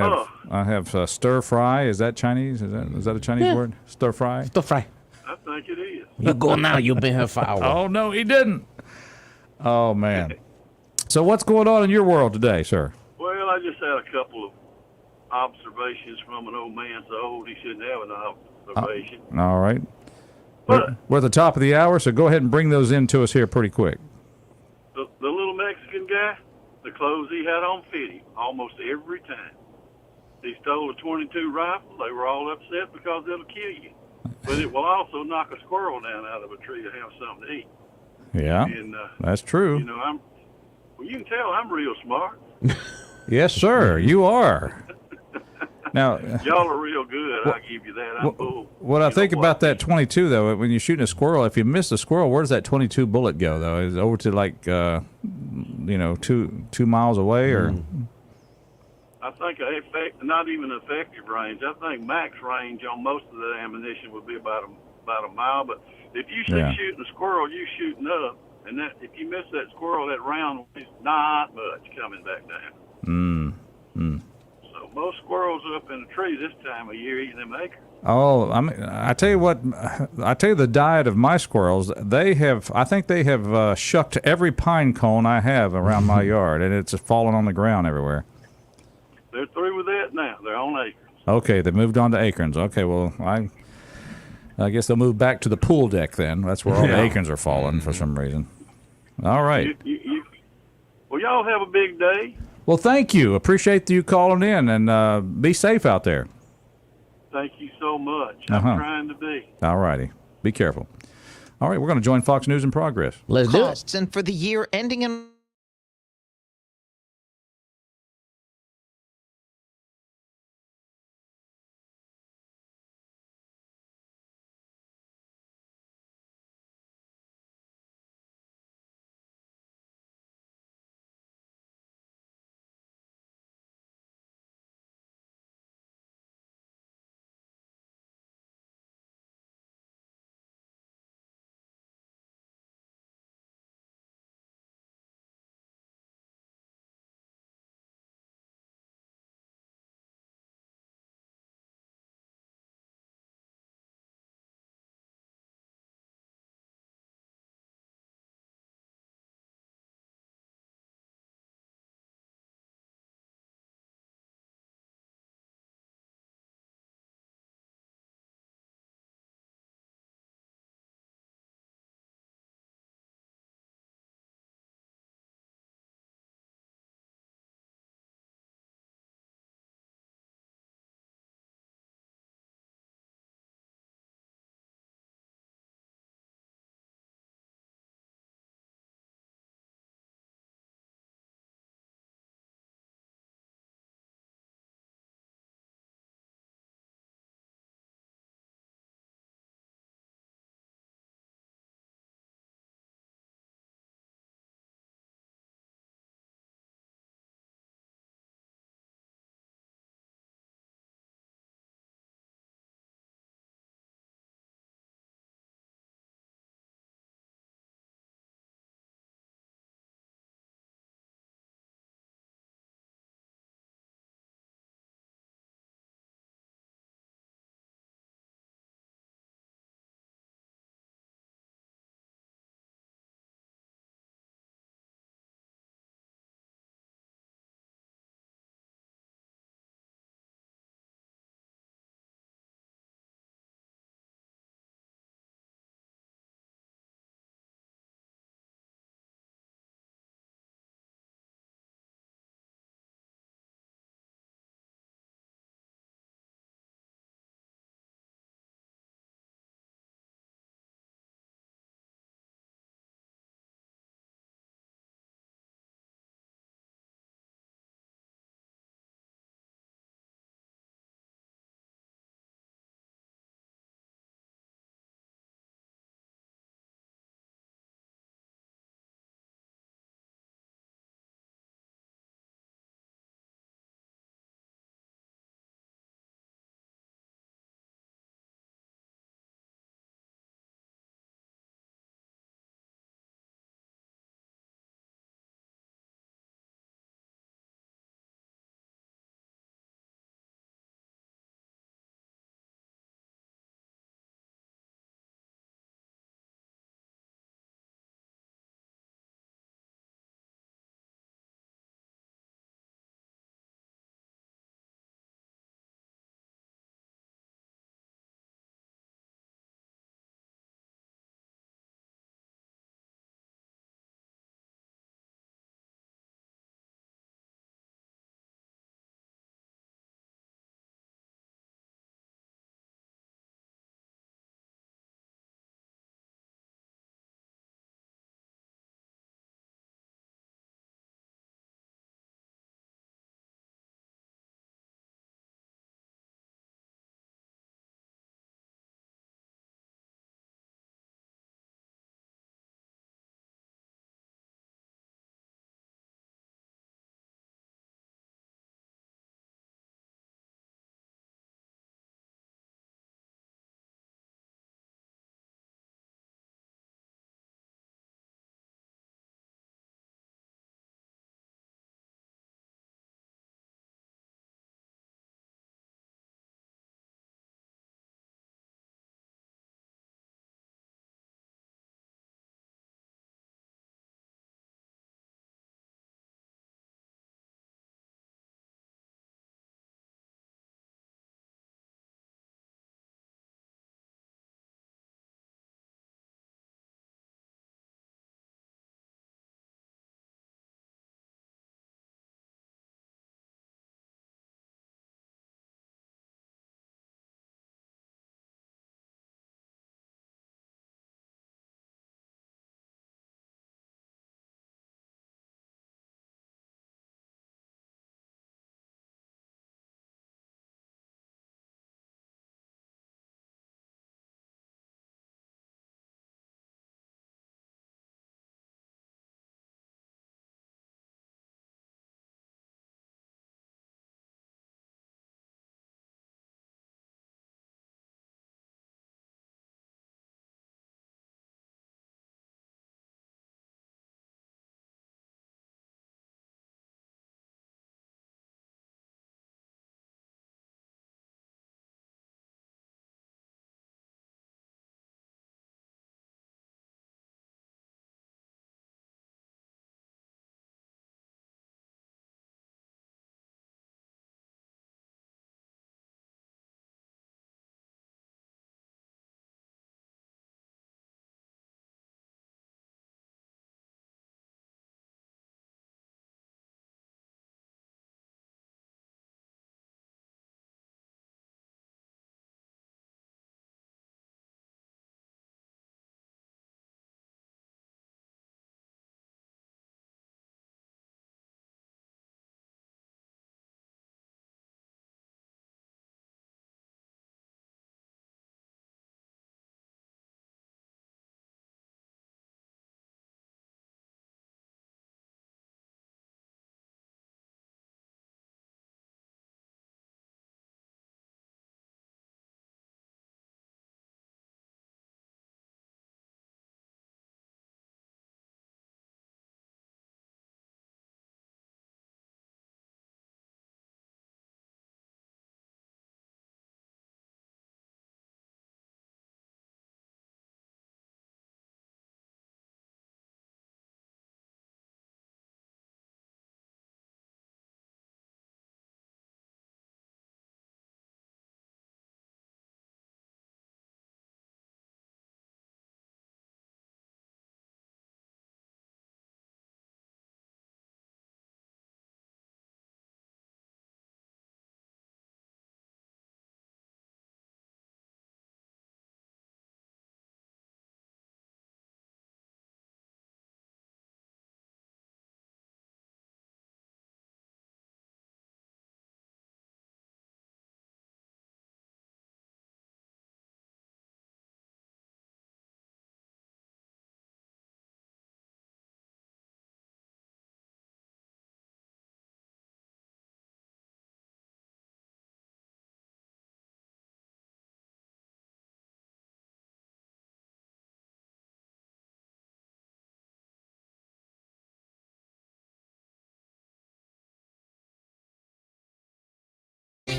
have stir fry. Is that Chinese? Is that a Chinese word? Stir fry. Still fry. I think it is. You go now. You've been here for hours. Oh, no, he didn't. Oh, man. So what's going on in your world today, sir? Well, I just had a couple of observations from an old man so old he shouldn't have an observation. All right. But We're at the top of the hour, so go ahead and bring those in to us here pretty quick. the little Mexican guy, the clothes he had on fit him almost every time. He stole a .22 rifle. They were all upset because it'll kill you. But it will also knock a squirrel down out of a tree to have something to eat. Yeah, And, that's true. you know, you can tell I'm real smart. Yes, sir, you are. Now, Y'all are real good. I'll give you that. I'm bull. what I You think know about what? that 22, though, when you're shooting a squirrel, if you miss a squirrel, where does that 22 bullet go, though? Is it over to, like, 2 miles away, or? I think not even effective range. I think max range on most of the ammunition would be about a mile. But if you see shooting a squirrel, you shooting up, and that if you miss that squirrel, that round is not much coming back down. So most squirrels are up in a tree this time of year eating them acorns. Oh, I tell you what, the diet of my squirrels, I think they have shucked every pine cone I have around my yard, and it's fallen on the ground everywhere. They're through with that now. They're on acorns. Okay, they moved on to acorns. Okay, well, I guess they'll move back to the pool deck then. That's where all the acorns are falling for some reason. All right. Well, y'all have a big day. Well, thank you. Appreciate you calling in, and be safe out there. Thank you so much. I'm trying to be. All righty. Be careful. All right, we're going to join Fox News in Progress. Let's do it. Costs and for the year ending in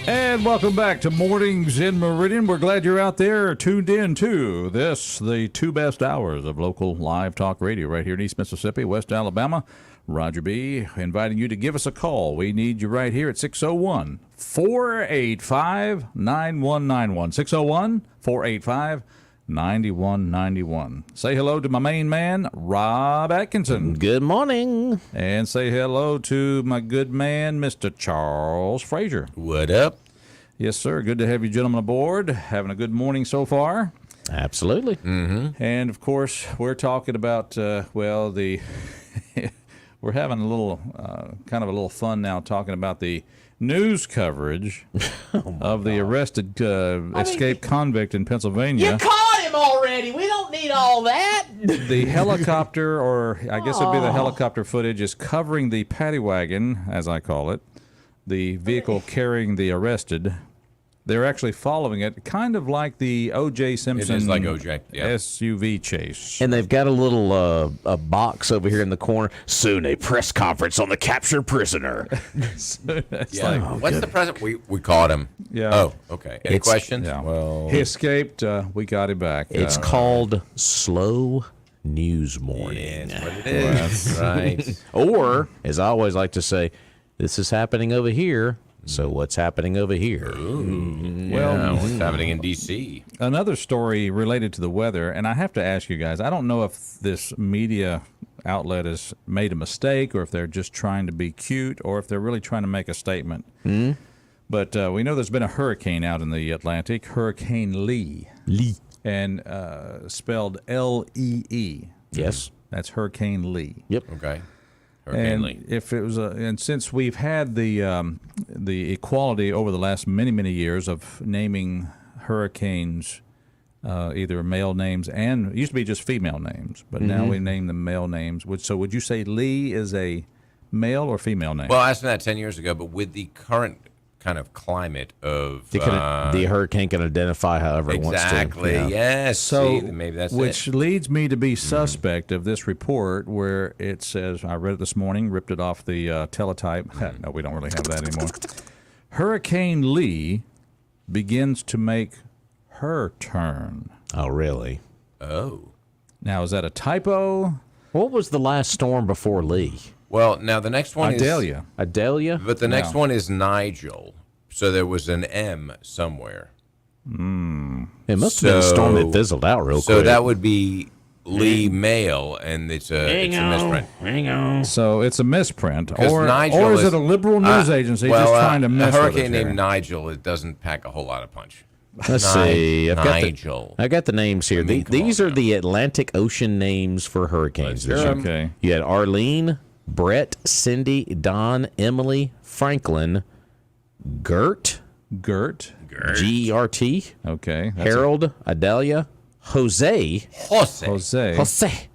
And welcome back to Mornings in Meridian. We're glad you're out there tuned in to this, the 2 best hours of local live talk radio right here in East Mississippi, West Alabama. Roger B. inviting you to give us a call. We need you right here at 601-485-9191. 601-485-9191. Say hello to my main man, Rob Atkinson. Good morning. And say hello to my good man, Mr. Charles Frazier. What up? Yes, sir. Good to have you gentlemen aboard. Having a good morning so far. Absolutely. Mm-hmm. And, of course, we're talking about, we're having a little, kind of a little fun now talking about the news coverage of the arrested escaped convict in Pennsylvania. You caught him already. We don't need all that. The helicopter, or I guess it'd be the helicopter footage, is covering the paddy wagon, as I call it, the vehicle carrying the arrested. They're actually following it, kind of like the O.J. Simpson It is like O.J., yeah. SUV chase. And they've got a little a box over here in the corner. Soon a press conference on the captured prisoner. It's Yeah. like, What's the present? We caught him. Yeah. Oh, okay. Any questions? yeah. Well, He escaped. We got him back. It's called Slow News Morning. that's what it is. Right. Or, as I always like to say, this is happening over here. So what's happening over here? Well, what's happening in D.C.? Another story related to the weather, and I have to ask you guys, I don't know if this media outlet has made a mistake or if they're just trying to be cute or if they're really trying to make a statement. But we know there's been a hurricane out in the Atlantic, Hurricane Lee. And spelled L-E-E. Yes. That's Hurricane Lee. Yep. Okay. And Lee. if it was and since we've had the equality over the last many years of naming hurricanes either male names and it used to be just female names, but now we name them male names. Would you say Lee is a male or female name? Well, I asked that 10 years ago, but with the current kind of climate of The hurricane can identify however it wants to. exactly, Yeah. yes. So, see, maybe that's which it. leads me to be suspect of this report where it says, I read it this morning, ripped it off the teletype. No, we don't really have that anymore. Hurricane Lee begins to make her turn. Oh, really? Oh. Now, is that a typo? What was the last storm before Lee? Well, now the next one Idalia. Idalia? But the next No. one is Nigel. So there was an M somewhere. It must have been a storm that fizzled out real So quick. that would be Lee Male, and it's a misprint. Hang on. So it's a misprint. Because Or Nigel is it a liberal news agency just trying to mess a with us hurricane here? named Nigel, it doesn't pack a whole lot of punch. Let's see. Nigel. I got the names here. mean, come These on are now. the Atlantic Ocean names for hurricanes this year. Okay. You had Arlene, Brett, Cindy, Don, Emily, Franklin, Gert, G-E-R-T, Okay. That's Harold, Idalia, Jose, Jose.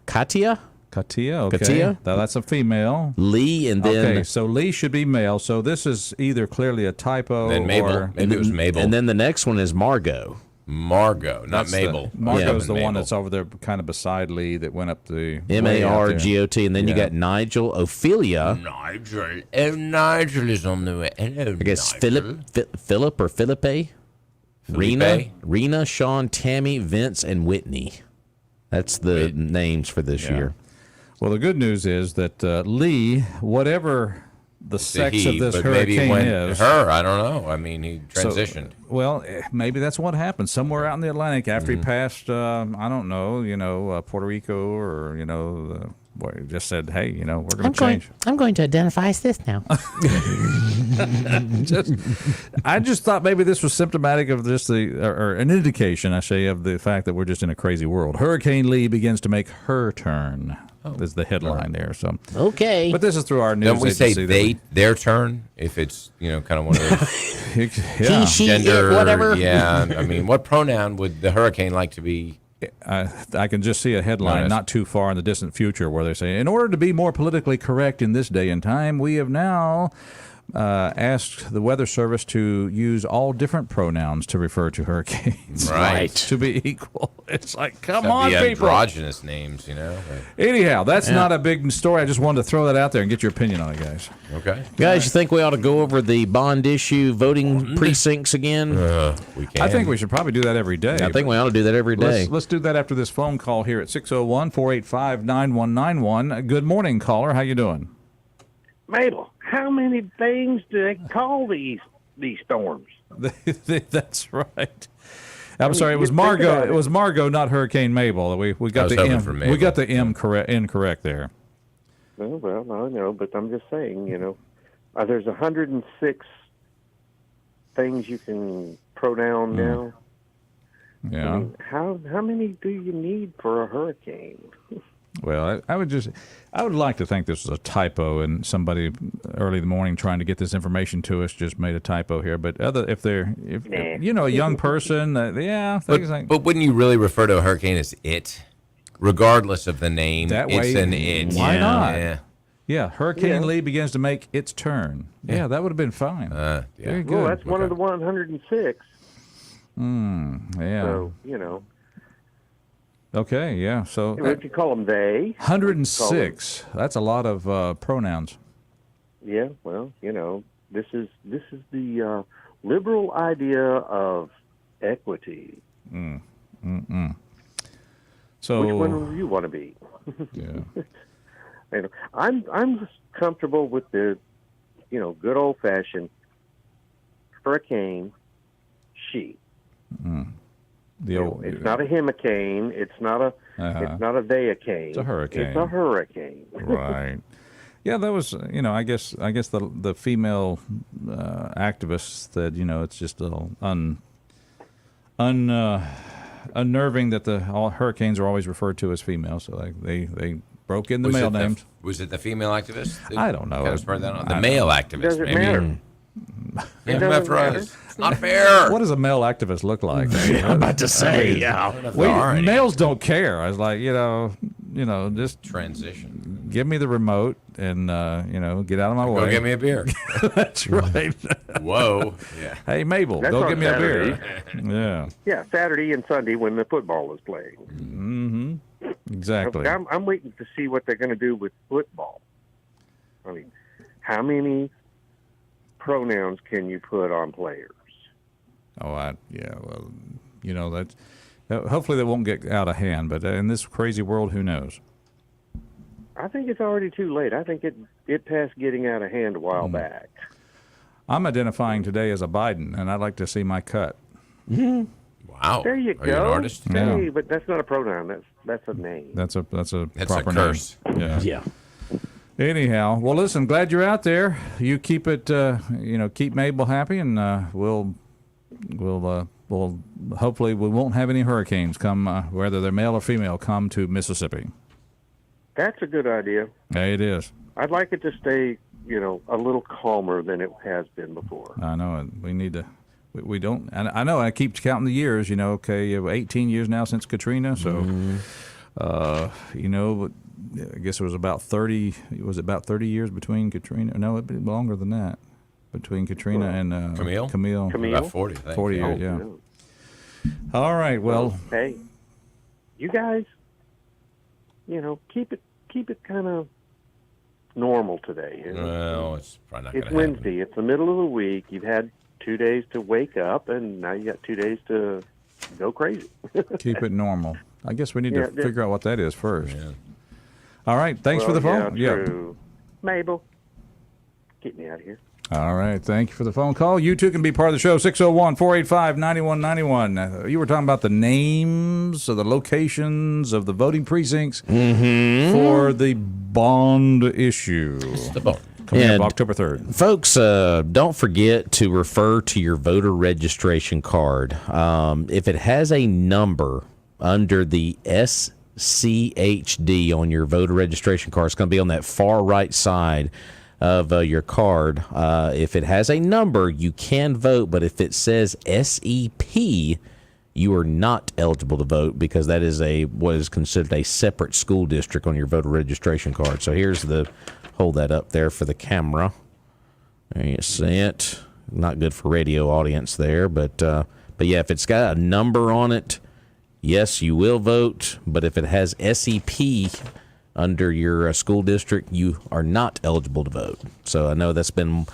Katia, Katia. Okay. Katia? Now, that's a female. Lee, and then Okay, so Lee should be male. So this is either clearly a typo Then Mabel. or Maybe it was Mabel. And then the next one is Margot. Margot, not That's Mabel. Margot's the Mabel. one that's over there kind of beside Lee that went up the way out there. M-A-R-G-O-T, and then you Yeah. got Nigel, Ophelia, Nigel. Oh, Nigel is on the way. Hello, I guess Nigel. Philip or Philippe, Felipe? Rena, Sean, Tammy, Vince, and Whitney. That's the names for this year. Well, the good news is that Lee, whatever the sex He, of this but maybe hurricane when is, her, I don't know. I mean, he transitioned. well, maybe that's what happened somewhere out in the Atlantic after he passed. I don't know, Puerto Rico, or where he just said, "Hey, we're going to change." I'm going to identify as this now. I just thought maybe this was symptomatic of just or an indication, I say, of the fact that we're just in a crazy world. Hurricane Lee begins to make her turn. Is the headline there? So Okay. but this is through our news Don't we say agency. their turn if it's kind of one of those Yeah. He, she, gender? it, whatever. Yeah, I mean, what pronoun would the hurricane like to be? I can just see a headline Nice. not too far in the distant future where they say, in order to be more politically correct in this day and time, we have now asked the Weather Service to use all different pronouns to refer to hurricanes. Right. To be equal. It's like, come That'd on, be people. androgynous names, you know. Anyhow, that's not a big story. I just wanted to throw that out there and get your opinion on it, guys. Okay. Guys, you think we ought to go over the bond issue voting precincts again? We can. I think we should probably do that every day. I think we ought to do that every day. Let's do that after this phone call here at 601-485-9191. Good morning, caller. How you doing? Mabel, how many things do they call these storms? That's right. I'm sorry, it was Margot. It was Margot, not Hurricane Mabel. We got the M. We got the M incorrect there. Well, I know, but I'm just saying, there's 106 things you can pronoun now. Yeah. I mean, how many do you need for a hurricane? Well, I would like to think this was a typo, and somebody early in the morning trying to get this information to us just made a typo here. But if a young person, But wouldn't you really refer to a hurricane as it, regardless of the name? That it's way, an it. why not? Yeah. Yeah, Hurricane Lee begins to make its turn. Yeah, that would have been fine. Very good. Well, that's one of the 106. Yeah. So, Okay, yeah. So what you call them, they? 106. That's a lot of pronouns. Yeah, well, this is the liberal idea of equity. So which one do you want to be? Yeah. I'm just comfortable with the, good old fashioned hurricane she. It's not a hurricane. It's not a they-a-cane. It's a hurricane. It's a hurricane. Right. Yeah, that was, I guess the female activists said, it's just a little unnerving that all hurricanes are always referred to as female. So they broke in the male names. Was it the female activist? I don't know. Kind of spurred that on? The male activist, Does it maybe. matter? Yeah, after us. It's not fair. What does a male activist look like? I'm about to say, Males don't care. I was like, just transition. give me the remote and, get out of my way. Go get me a beer. That's right. Whoa. Yeah. Hey, Mabel, That's go on get me Saturday. a beer. Yeah. Yeah, Saturday and Sunday when the football is playing. Mm-hmm. Exactly. I'm waiting to see what they're going to do with football. I mean, how many pronouns can you put on players? Well, that's hopefully they won't get out of hand. But in this crazy world, who knows? I think it's already too late. I think it passed getting out of hand a while back. I'm identifying today as a Biden, and I'd like to see my cut. Wow. There you Are go. you an artist? Hey, Yeah. but that's not a pronoun. That's a name. That's a That's proper a curse. name. Yeah. Anyhow, well, listen, glad you're out there. You keep it, keep Mabel happy, and we'll hopefully we won't have any hurricanes come, whether they're male or female, come to Mississippi. That's a good idea. Hey, it is. I'd like it to stay, a little calmer than it has been before. I know it. We need to. We don't. And I know I keep counting the years. Okay, 18 years now since Katrina. So, but I guess it was about 30. Was it about 30 years between Katrina? No, it'd be longer than that. Between Katrina and Camille? Camille. About 40, I think. 40 years. Yeah. No. All right. Well. Hey, you guys, keep it kind of normal today. Well, it's probably not going It's to Wednesday. It's the middle of the week. You've had 2 days to wake up, and now you got 2 days to go crazy. Keep it normal. I guess we need Yeah, to figure out what that is first. Yeah. All right. Thanks for the phone. Yeah, true. Mabel, get me out of here. All right. Thank you for the phone call. You too can be part of the show. 601-485-9191. You were talking about the names of the locations of the voting precincts for the bond issue. The bone. Coming And up October 3rd. Folks, don't forget to refer to your voter registration card. If it has a number under the SCHD on your voter registration card, it's going to be on that far right side of your card. If it has a number, you can vote, but if it says SEP, you are not eligible to vote because that is what is considered a separate school district on your voter registration card. So hold that up there for the camera. There you see it. Not good for radio audience there, but yeah, if it's got a number on it, yes, you will vote. But if it has SEP under your school district, you are not eligible to vote. So I know that's been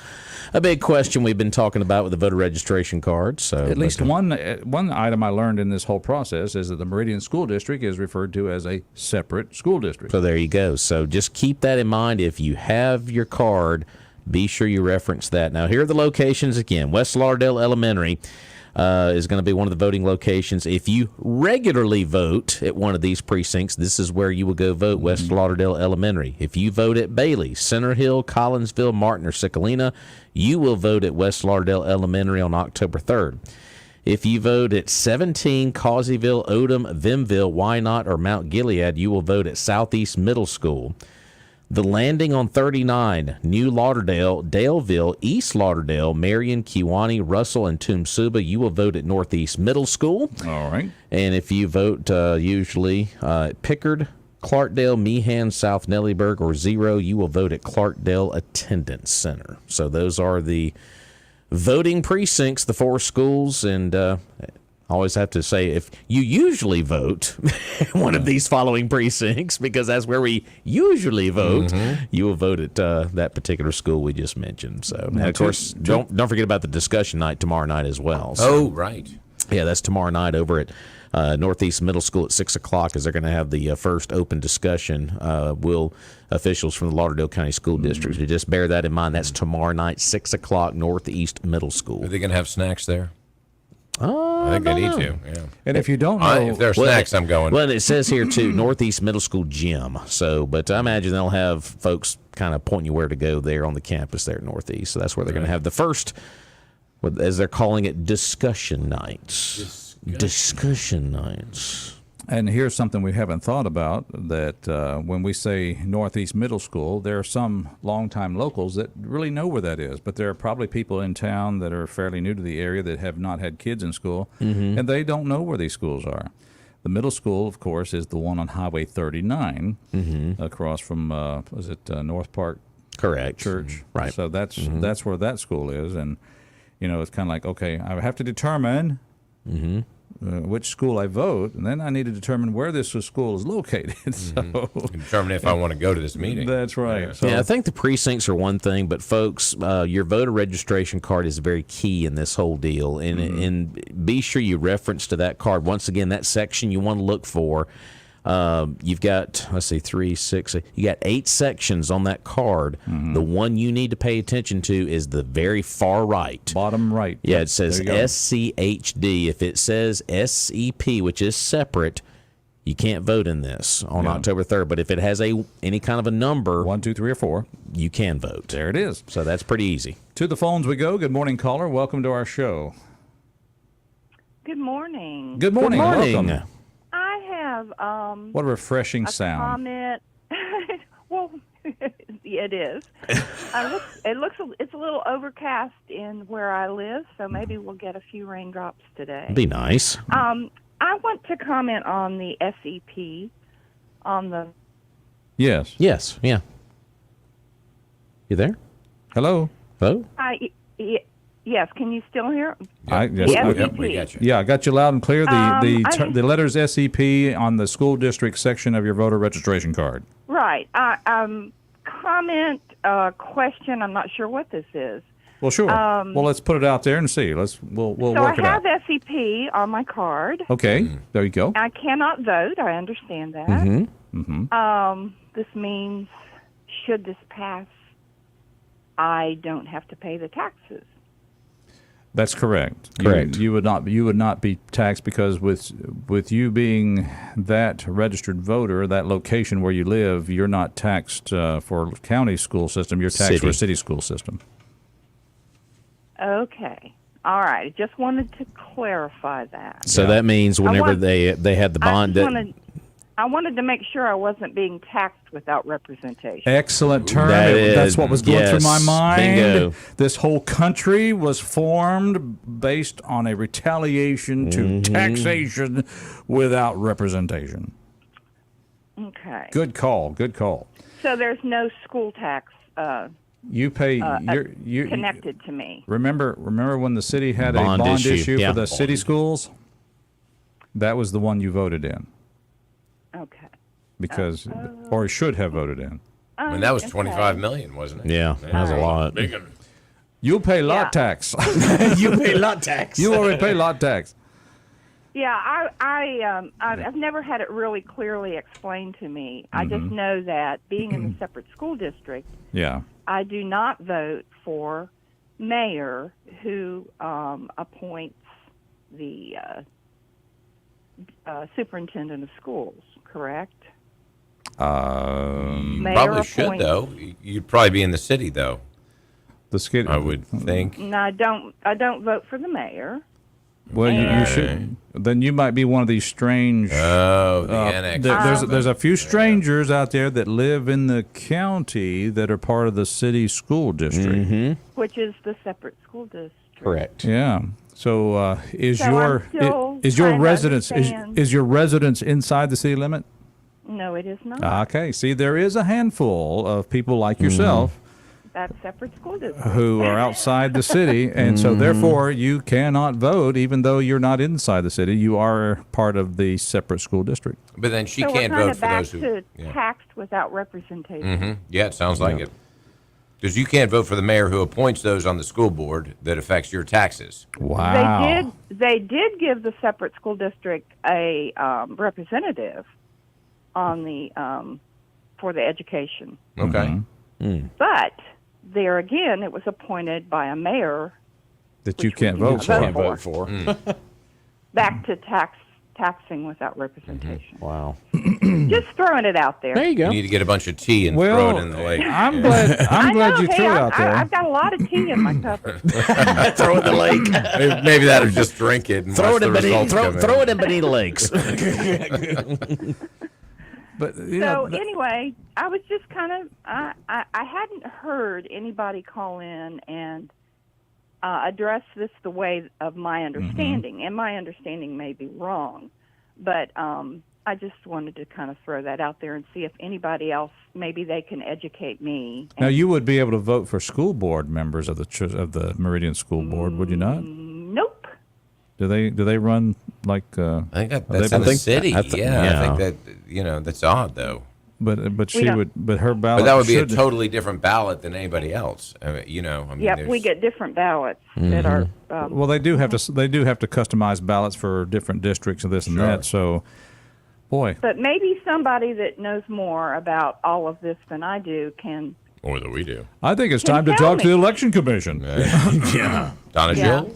a big question we've been talking about with the voter registration card. So at least one item I learned in this whole process is that the Meridian School District is referred to as a separate school district. So there you go. So just keep that in mind. If you have your card, be sure you reference that. Now, here are the locations again. West Lauderdale Elementary is going to be one of the voting locations. If you regularly vote at one of these precincts, this is where you will go vote, West Lauderdale Elementary. If you vote at Bailey, Center Hill, Collinsville, Martin, or Cicalina, you will vote at West Lauderdale Elementary on October 3rd. If you vote at 17, Causeyville, Odom, Vimville, Wynot, or Mount Gilead, you will vote at Southeast Middle School. The Landing on 39, New Lauderdale, Daleville, East Lauderdale, Marion, Kewanee, Russell, and Tumsuba, you will vote at Northeast Middle School. All right. And if you vote usually Pickard, Clarkdale, Meehan, South Nellyburg, or Zero, you will vote at Clarkdale Attendance Center. So those are the voting precincts, the 4 schools, and I always have to say, if you usually vote in one of these following precincts, because that's where we usually vote, you will vote at that particular school we just mentioned. So, and of course, don't forget about the discussion night tomorrow night as well. So, Oh, right. yeah, that's tomorrow night over at Northeast Middle School at 6 o'clock, as they're going to have the first open discussion. Will officials from the Lauderdale County School District. So just bear that in mind. That's tomorrow night, 6 o'clock, Northeast Middle School. Are they going to have snacks there? I think they need to. Yeah. And if you don't know, If there are snacks, I'm going. Well, it says here too, Northeast Middle School gym. So, but I imagine they'll have folks kind of pointing you where to go there on the campus there at Northeast. So that's where they're going to have the first, as they're calling it, discussion nights. Discussion nights. and here's something we haven't thought about, that when we say Northeast Middle School, there are some longtime locals that really know where that is, but there are probably people in town that are fairly new to the area that have not had kids in school, and they don't know where these schools are. The middle school, of course, is the one on Highway 39, across from, was it North Park Correct. Church? Right. So that's where that school is, and you know, it's kind of like, okay, I have to determine which school I vote, and then I need to determine where this school is located. So Determine if I want to go to this meeting. that's right. Yeah. So Yeah, I think the precincts are one thing, but folks, your voter registration card is very key in this whole deal. And be sure you reference to that card. Once again, that section you want to look for. You've got, let's see, 3, 6, you got 8 sections on that card. The one you need to pay attention to is the very far right. bottom right. Yeah, it says There you go. SCHD. If it says SEP, which is separate, you can't vote in this on October 3rd. But if it has any kind of a number, 1, 2, 3, or 4. you can vote. There it is. So that's pretty easy. To the phones we go. Good morning, caller. Welcome to our show. Good morning. Good morning. Good morning. Welcome. I have What a refreshing a sound. comment. Well, it is. It's a little overcast in where I live, so maybe we'll get a few raindrops today. Be nice. I want to comment on the SEP, on the. Yes. Yes. Yeah. You there? Hello. Vote? Yes, can you still hear? Yes, The Yep, SEP. we got you. Yeah, I got you loud and clear. The I- letters SEP on the school district section of your voter registration card. Right. Comment, question. I'm not sure what this is. Well, sure. Well, let's put it out there and see. We'll So work I it out. have SEP on my card. Okay. There you go. I cannot vote. I understand that. This means, should this pass, I don't have to pay the taxes. That's correct. Correct. You would not be taxed, because with you being that registered voter, that location where you live, you're not taxed for county school system. You're taxed for a city school system. Okay. All right. Just wanted to clarify that. So that means whenever want- they had the bond. I wanted to make sure I wasn't being taxed without representation. Excellent term. That That's is- what was going through my yes, mind. bingo. This whole country was formed based on a retaliation to taxation without representation. Okay. Good call. Good call. So there's no school tax You pay. You connected to me. remember when the city had a Bond bond issue, issue yeah. for the city schools? That was the one you voted in Okay. because, or should have voted in. I mean, that was Okay. 25 million, wasn't it? Yeah, that was a lot. Big one. You'll pay lot Yeah. tax. You pay lot tax. You already pay lot tax. Yeah, I've never had it really clearly explained to me. I just Mm-hmm. know that being in a separate school district, Yeah. I do not vote for mayor who appoints the superintendent of schools. Correct? Mayor Probably should, appoints- though. You'd probably be in the city, though, The skid. I would think. No, I don't vote for the mayor. Well, you should. Then you might be one of these strange. Oh, the annex. There's a few strangers out there that live in the county that are part of the city school district. Which is the separate school district. Correct. Yeah. So is So your I'm still is your trying to residence understand. is your residence inside the city limit? No, it is not. Okay. See, there is a handful of people like yourself That's separate school district. who are outside the city, and so therefore you cannot vote, even though you're not inside the city. You are part of the separate school district. But then she So can't we're kind vote of for back those who. to Yeah. taxed without representation. Yeah, it sounds like it. Because you can't vote for the mayor who appoints those on the school board that affects your taxes. Wow. They did give the separate school district a representative on the for the education, Okay. but there again, it was appointed by a mayor. That you Which we can't do vote not for. vote Vote for. Back to taxing without representation. Wow. Just throwing it out there. There you You go. need to get a bunch of tea and Well, throw it in the lake. I'm glad. I'm I glad know, you hey, threw it out there. I've got a lot of tea in my cup. Throw it in the lake. Maybe that or just drink it and Throw watch it in the Bonita. results come Throw in. it in Bonita Lakes. But you So know, anyway, I was just kind of I hadn't heard anybody call in and address this the way of my understanding, and my understanding may be wrong, but I just wanted to kind of throw that out there and see if anybody else maybe they can educate me. now you would be able to vote for school board members of the Meridian School Board, would you not? Nope. Do they run like? I think that's they- in the city. I I yeah. think that that's odd though. But she don't- would. But her ballot. But that would be a should- totally different ballot than anybody else. I mean, Yep, we get different ballots that are. Well, they do have to. They do have to customize ballots for different districts and this and Sure. that. So, boy, But maybe somebody that knows more about all of this than I do can. more than we do. I think it's Can time to tell talk to me. the election commission. Yeah. Donna Yeah. Jill?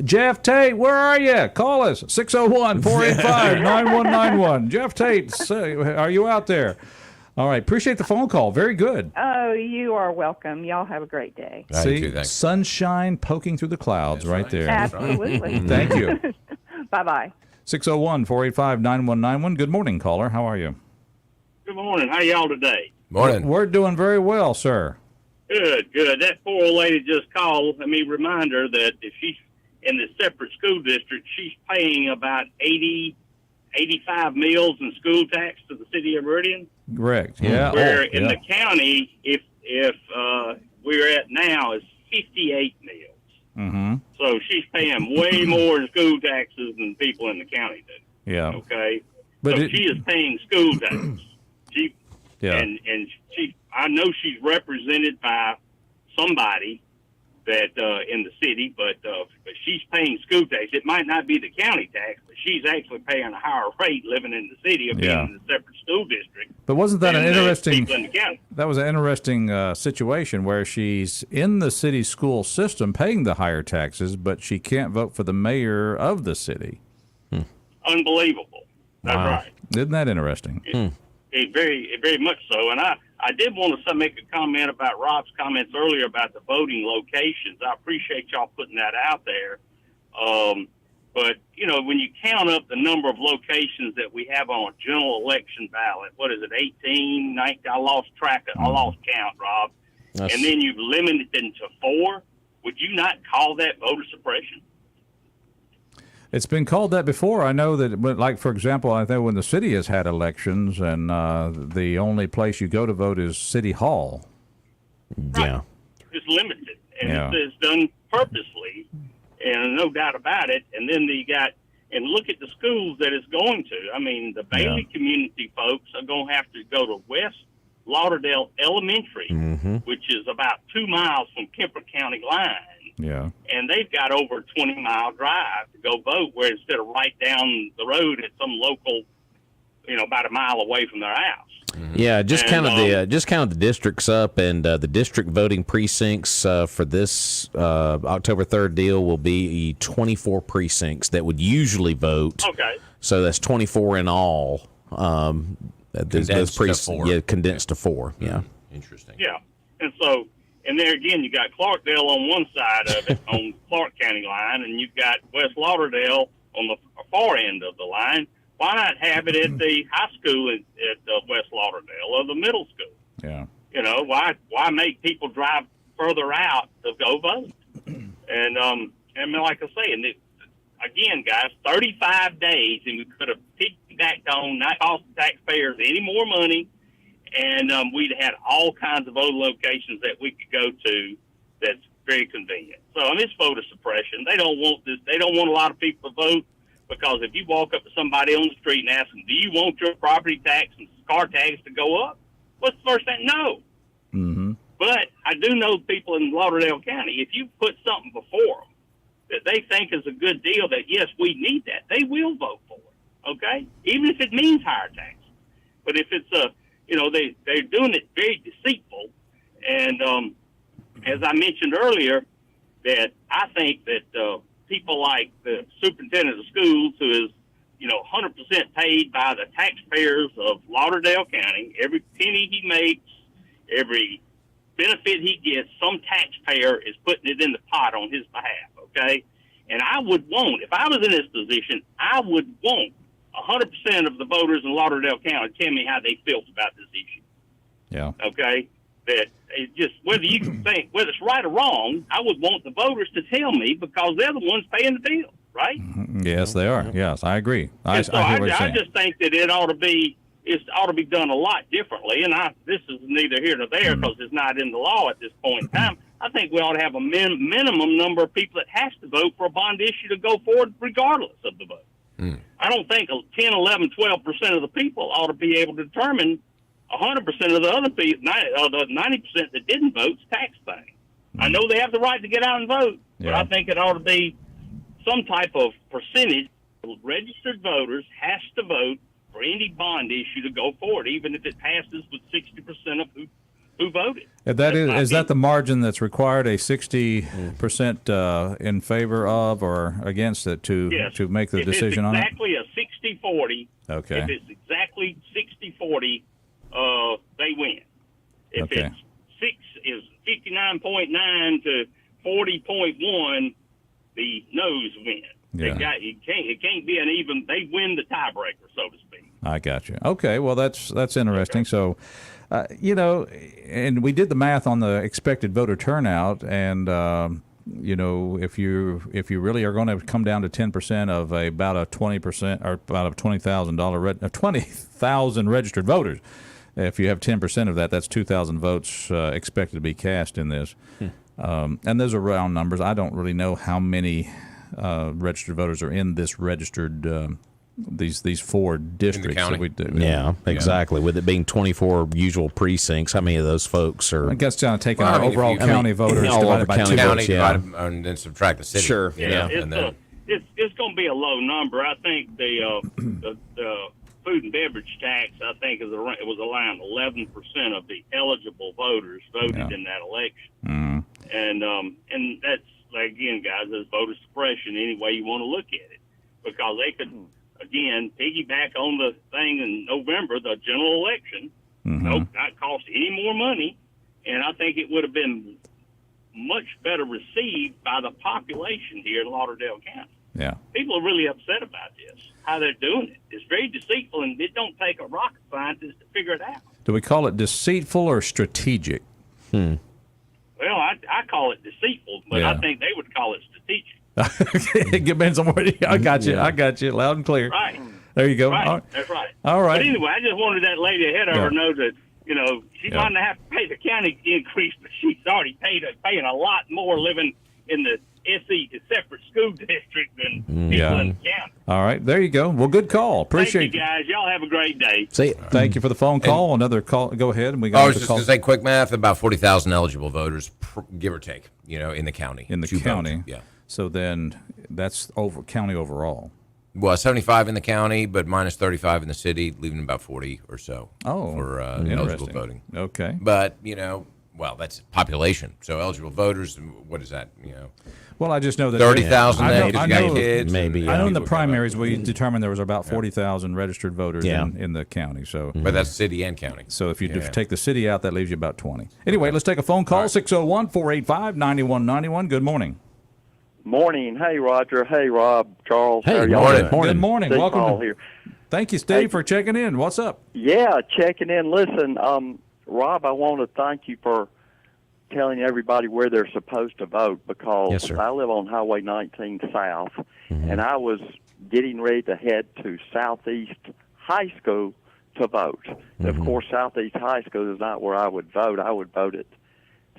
Jeff Tate, where are you? Call us 601-485-9191. Jeff Tate, say, are you out there? All right, appreciate the phone call. Very good. Oh, you are welcome. Y'all have a great day. I See, do, thanks. sunshine poking through the clouds right there. Absolutely. Thank you. Bye-bye. 601-485-9191. Good morning, caller. How are you? Good morning. How y'all today? Morning. We're doing very well, sir. Good, good. That poor old lady just called. Let me remind her that if she's in the separate school district, she's paying about 85 meals in school tax to the city of Meridian. Correct. Yeah. Where oh, in yeah. the county, if we're at now is 58 meals. Mm-hmm. So she's paying way more in school taxes than people in the county do. Yeah. Okay, But so it- she is paying school tax. She Yeah. and she, I know she's represented by somebody that in the city, but she's paying school tax. It might not be the county tax, but she's actually paying a higher rate living in the city of being Yeah. in the separate school district. But wasn't that an than the interesting? people in the county. That was an interesting situation where she's in the city school system paying the higher taxes, but she can't vote for the mayor of the city. Unbelievable. That's Wow. right. Isn't that interesting? Very much so. And I did want to make a comment about Rob's comments earlier about the voting locations. I appreciate y'all putting that out there. But, when you count up the number of locations that we have on a general election ballot, what is it, 18, 19? I lost count, Rob. That's- And then you've limited it to 4. Would you not call that voter suppression? It's been called that before. I know that, but like, for example, I think when the city has had elections and the only place you go to vote is City Hall. Yeah. It's limited, and Yeah. it's done purposely, and no doubt about it. And then and look at the schools that it's going to. I mean, the Bailey community folks are going to have to go to West Lauderdale Elementary, which is about 2 miles from Kemper County line. Yeah. And they've got over a 20-mile drive to go vote, where instead of right down the road at some local, about a mile away from their house. Yeah, just count the districts up, and the district voting precincts for this October 3rd deal will be 24 precincts that would usually vote. Okay. So that's 24 in all. Condensed to 4. Yeah, condensed to 4. Yeah. Interesting. Yeah. And there again, you got Clarkdale on one side of it, on Clark County line, and you've got West Lauderdale on the far end of the line. Why not have it at the high school at West Lauderdale or the middle school? Yeah. Why make people drive further out to go vote? And like I say, again, guys, 35 days, and we could have piggybacked on, not cost the taxpayers any more money, and we'd had all kinds of other locations that we could go to that's very convenient. So, it's voter suppression. They don't want this. They don't want a lot of people to vote, because if you walk up to somebody on the street and ask them, do you want your property tax and car tax to go up? What's the first thing? No. Mm-hmm. But I do know people in Lauderdale County, if you put something before them that they think is a good deal, that, yes, we need that, they will vote for it, okay? Even if it means higher tax. But if it's they're doing it very deceitful. And as I mentioned earlier, that I think that people like the superintendent of schools, who is, 100% paid by the taxpayers of Lauderdale County, every penny he makes, every benefit he gets, some taxpayer is putting it in the pot on his behalf, okay? And I would want, if I was in this position, I would want 100% of the voters in Lauderdale County tell me how they feel about this issue. Yeah. Okay? That it just, whether you think, whether it's right or wrong, I would want the voters to tell me, because they're the ones paying the bill, right? Yes, they are. Yes, I agree. I hear what you're saying. I just think that it ought to be done a lot differently. And this is neither here nor there, because it's not in the law at this point in time. I think we ought to have a minimum number of people that has to vote for a bond issue to go forward regardless of the vote. I don't think 10, 11, 12% of the people ought to be able to determine 100% of the other people, the 90% that didn't vote's tax thing. I know they have the right to get out and vote, but I think it ought to be some type of percentage of registered voters has to vote for any bond issue to go forward, even if it passes with 60% of who voted. Is that the margin that's required, a 60% in favor of or against it to make the decision on it? Exactly a 60-40. Okay. If it's exactly 60-40, they win. If it's 59.9 to 40.1, the no's win. Yeah. It can't be an even. They win the tiebreaker, so to speak. I got you. Okay, well that's interesting. Okay. So, and we did the math on the expected voter turnout, and if you really are going to come down to 10% of about a 20% or about a $20,000 registered voters. If you have 10% of that, that's 2,000 votes expected to be cast in this. And those are round numbers. I don't really know how many registered voters are in this registered these 4 districts that we do. Yeah, exactly. With it being 24 usual precincts, how many of those folks are? I guess down taking our overall county voters divided by county 2. Votes, and then subtract the city. Sure. It's going to be a low number. I think the food and beverage tax, I think, it was around 11% of the eligible voters voted in that election. And that's, again, guys, that's voter suppression any way you want to look at it, because they could, again, piggyback on the thing in November, the general election, not cost any more money, and I think it would have been much better received by the population here in Lauderdale County. Yeah. People are really upset about this, how they're doing it. It's very deceitful, and it don't take a rocket scientist to figure it out. Do we call it deceitful or strategic? Well, I call it deceitful, but I think they would call it strategic. It depends on where I got you. I got you loud and clear. Right. There you go. Right. All right. That's right. All right. But anyway, I just wanted that lady ahead of her to know that, You know, she might not have to pay the county increase, but she's already paying a lot more living in the SE separate school district than people in the county. All right, there you go. Well, good call. Appreciate Thank you, guys. Y'all have a great day. See, Thank you for the phone call. Another call. Go ahead. And we got I was just going to say, quick math: about 40,000 eligible voters, give or take. You know, in the county. In the to county. vote. Yeah. So then that's over county overall. Well, 75 in the county, but minus 35 in the city, leaving about 40 or so for eligible voting. Okay. But, you know, well, that's population. So eligible voters, what is that, you know? Well, I just know that 30,000 I got know kids. maybe. I know in the primaries we determined there was about 40,000 registered voters in the county. So, But that's city and county. So if you take the city out, that leaves you about 20. Anyway, let's take a phone call, 601-485-9191. Good morning. Morning. Hey, Roger. Hey, Rob. Charles. Hey, how are y'all morning. doing? Good morning. Steve Welcome. Paul here. Thank you, Steve, for checking in. What's up? Yeah, checking in. Listen, Rob, I want to thank you for telling everybody where they're supposed to vote because Yes, sir. I live on Highway 19 South, and I was getting ready to head to Southeast High School to vote. Of course, Southeast High School is not where I would vote. I would vote at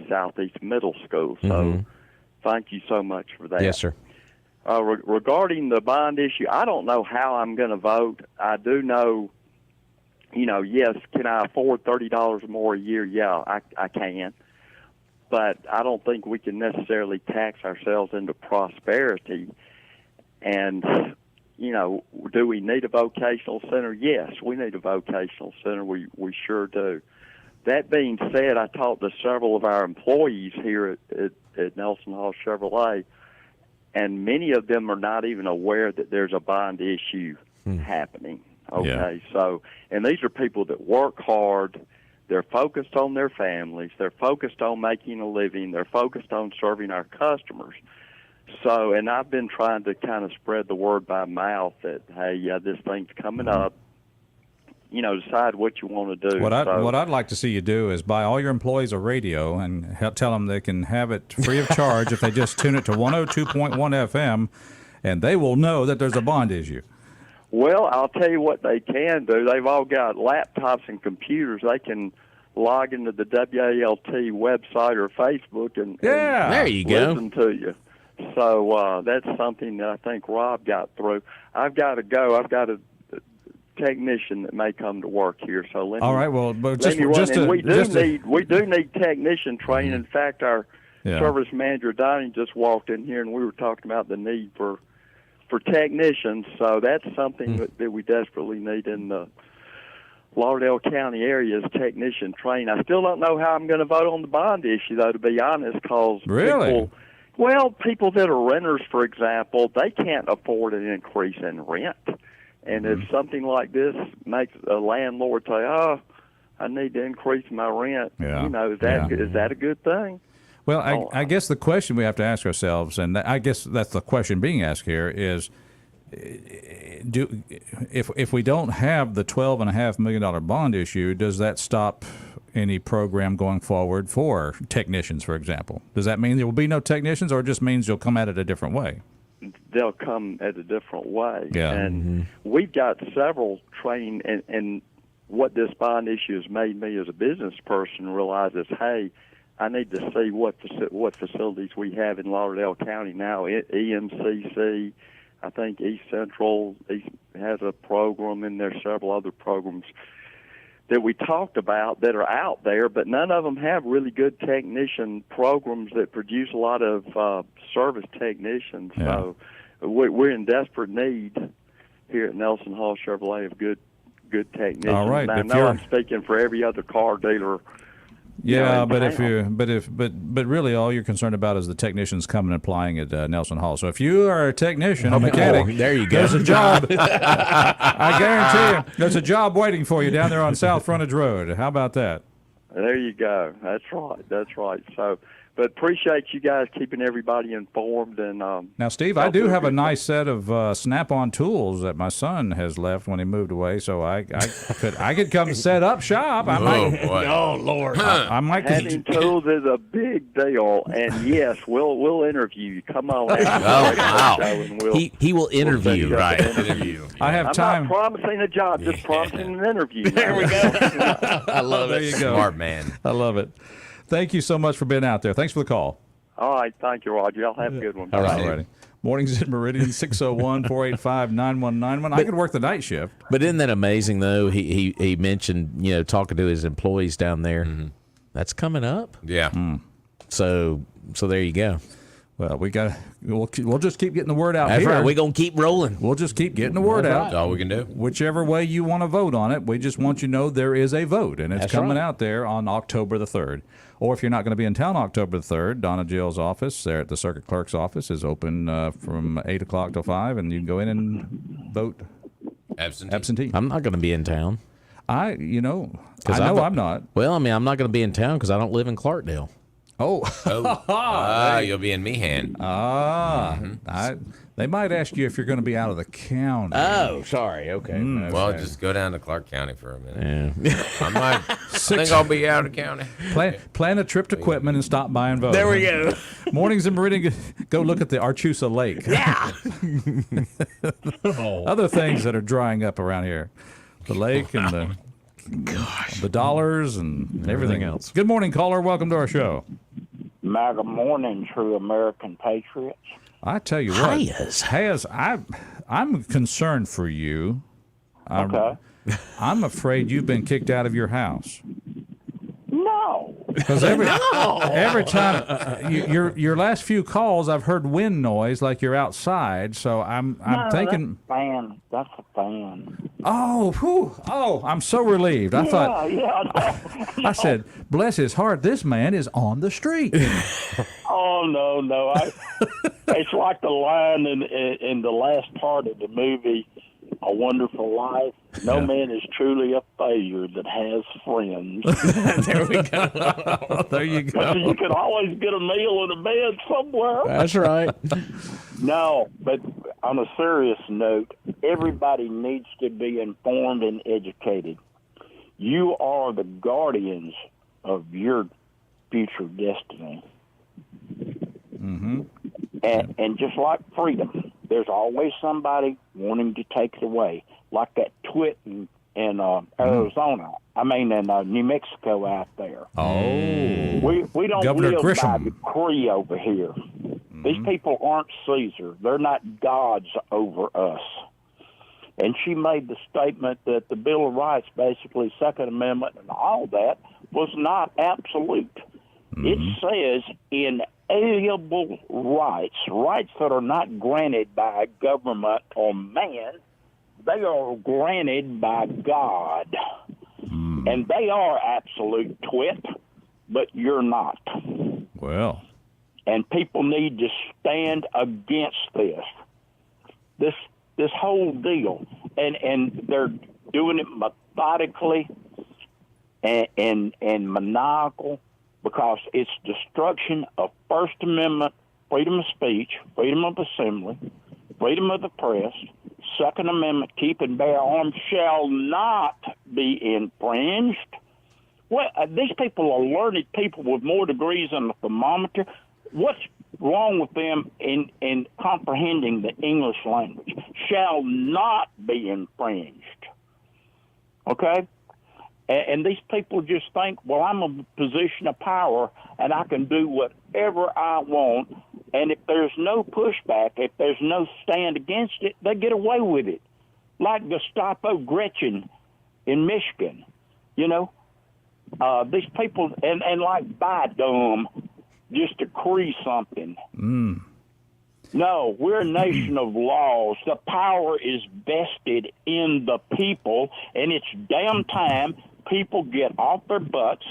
Southeast Middle School. So thank you so much for that. Yes, sir. Regarding the bond issue, I don't know how I'm going to vote. I do know, you know, yes, can I afford $30 more a year? Yeah, I can. But I don't think we can necessarily tax ourselves into prosperity. And, you know, do we need a vocational center? Yes, we need a vocational center. We sure do. That being said, I talked to several of our employees here at Nelson Hall Chevrolet, and many of them are not even aware that there's a bond issue happening. Okay, so, and these are people that work hard. They're focused on their families. They're focused on making a living. They're focused on serving our customers. So, and I've been trying to kind of spread the word by mouth that, hey, this thing's coming up. You know, decide what you want to do. What I'd like to see you do is buy all your employees a radio and tell them they can have it free of charge if they just tune it to 102.1 FM, and they will know that there's a bond issue. Well, I'll tell you what they can do. They've all got laptops and computers. They can log into the WALT website or Facebook and there you go. Listen to you. So that's something that I think Rob got through. I've got to go. I've got a technician that may come to work here. So let all me, right. Well, but let me run. just And we do need technician training. In fact, our service manager Donnie just walked in here, and we were talking about the need for technicians. So that's something that we desperately need in the Lauderdale County area is technician training. I still don't know how I'm going to vote on the bond issue, though, to be honest, because people that are renters, for example, they can't afford an increase in rent. And if something like this makes a landlord say, "Oh, I need to increase my rent," you know, is that a good thing? Well, I guess the question we have to ask ourselves, and I guess that's the question being asked here, is if we don't have the $12.5 million bond issue, does that stop any program going forward for technicians, for example? Does that mean there will be no technicians, or it just means you'll come at it a different way? They'll come at a different way. Yeah. And we've got several training, and what this bond issue has made me as a business person realize is, hey, I need to see what facilities we have in Lauderdale County now. EMCC, I think East Central has a program, and there's several other programs that we talked about that are out there, but none of them have really good technician programs that produce a lot of service technicians. Yeah. So we're in desperate need here at Nelson Hall Chevrolet of good technicians. All right, And I know I'm speaking for every other car dealer. Yeah, but really, all you're concerned about is the technicians coming and applying at Nelson Hall. So if you are a technician, a mechanic, there you go. There's a job. I guarantee you, there's a job waiting for you down there on South Frontage Road. How about that? There you go. That's right. So, but appreciate you guys keeping everybody informed. And now, Steve, I do have a nice set of Snap-on tools that my son has left when he moved away, so I could come set up shop. I might. Boy. Oh Lord! I might. Having tools is a big deal, and yes, we'll interview you. Come on. Wow. He will interview. We'll set you up an Interview. I have time. I'm not promising a job, just promising an interview. There we go. I love there it. you go. Smart man. I love it. Thank you so much for being out there. Thanks for the call. All right. Thank you, Roger. Y'all have a good one. All right. Alrighty. Mornings in Meridian, 601-485-9191. I could work the night shift. But isn't that amazing, though? He mentioned, talking to his employees down there. Mm-hmm. That's coming up. Yeah. So there you go. Well, we'll just keep getting the word out. That's here. right. We're going to keep rolling. We'll just keep getting the word out. That's all we can do. Whichever way you want to vote on it, we just want you to know there is a vote, and it's That's coming right. out there on October the 3rd. Or if you're not going to be in town October the 3rd, Donna Jill's office there at the circuit clerk's office is open from 8 o'clock till 5, and you can go in and vote absentee. I'm not going to be in town. I know I'm not. Well, I'm not going to be in town because I don't live in Clarkdale. Oh. You'll be in Meehan. They might ask you if you're going to be out of the county. Oh, sorry. Okay. Well, just go down to Clark County for a minute. Yeah. I think I'll be out of county. Plan a trip to Quitman and stop by and vote. There we go. Mornings in Meridian, go look at the Archusa Lake. Yeah. Other things that are drying up around here. The lake and the dollars and everything else. Good morning, caller. Welcome to our show. MAGA morning, true American patriots. I tell you what, Hayes, I'm concerned for you. Okay. I'm afraid you've been kicked out of your house. No. Because every time your last few calls, I've heard wind noise like you're outside. So I'm thinking. That's a fan. That's a fan. Oh, whew. Oh, I'm so relieved. I thought. Yeah. I said, bless his heart, this man is on the street. Oh no! It's like the line in the last part of the movie, A Wonderful Life. No man is truly a failure that has friends. There we go. There you go. But you can always get a meal and a bed somewhere. That's right. No, but on a serious note, everybody needs to be informed and educated. You are the guardians of your future destiny. Mm-hmm. And just like freedom, there's always somebody wanting to take it away, like that twit in Arizona. I mean, in New Mexico out there. Oh. We don't Governor live Grisham. by decree over here. These people aren't Caesar. They're not gods over us. And she made the statement that the Bill of Rights, basically Second Amendment and all that, was not absolute. It says inalienable rights, rights that are not granted by a government or man, they are granted by God. And they are absolute, twit, but you're not. Well. And people need to stand against this whole deal. And they're doing it methodically and maniacal, because it's destruction of First Amendment, freedom of speech, freedom of assembly, freedom of the press. Second Amendment, keep and bear arms shall not be infringed. Well, these people are learned people with more degrees than a thermometer. What's wrong with them in comprehending the English language? Shall not be infringed. Okay? And these people just think, well, I'm in a position of power, and I can do whatever I want. And if there's no pushback, if there's no stand against it, they get away with it. Like Gestapo Gretchen in Michigan, these people, and like Biden, just decree something. No, we're a nation of laws. The power is vested in the people, and it's damn time people get off their butts,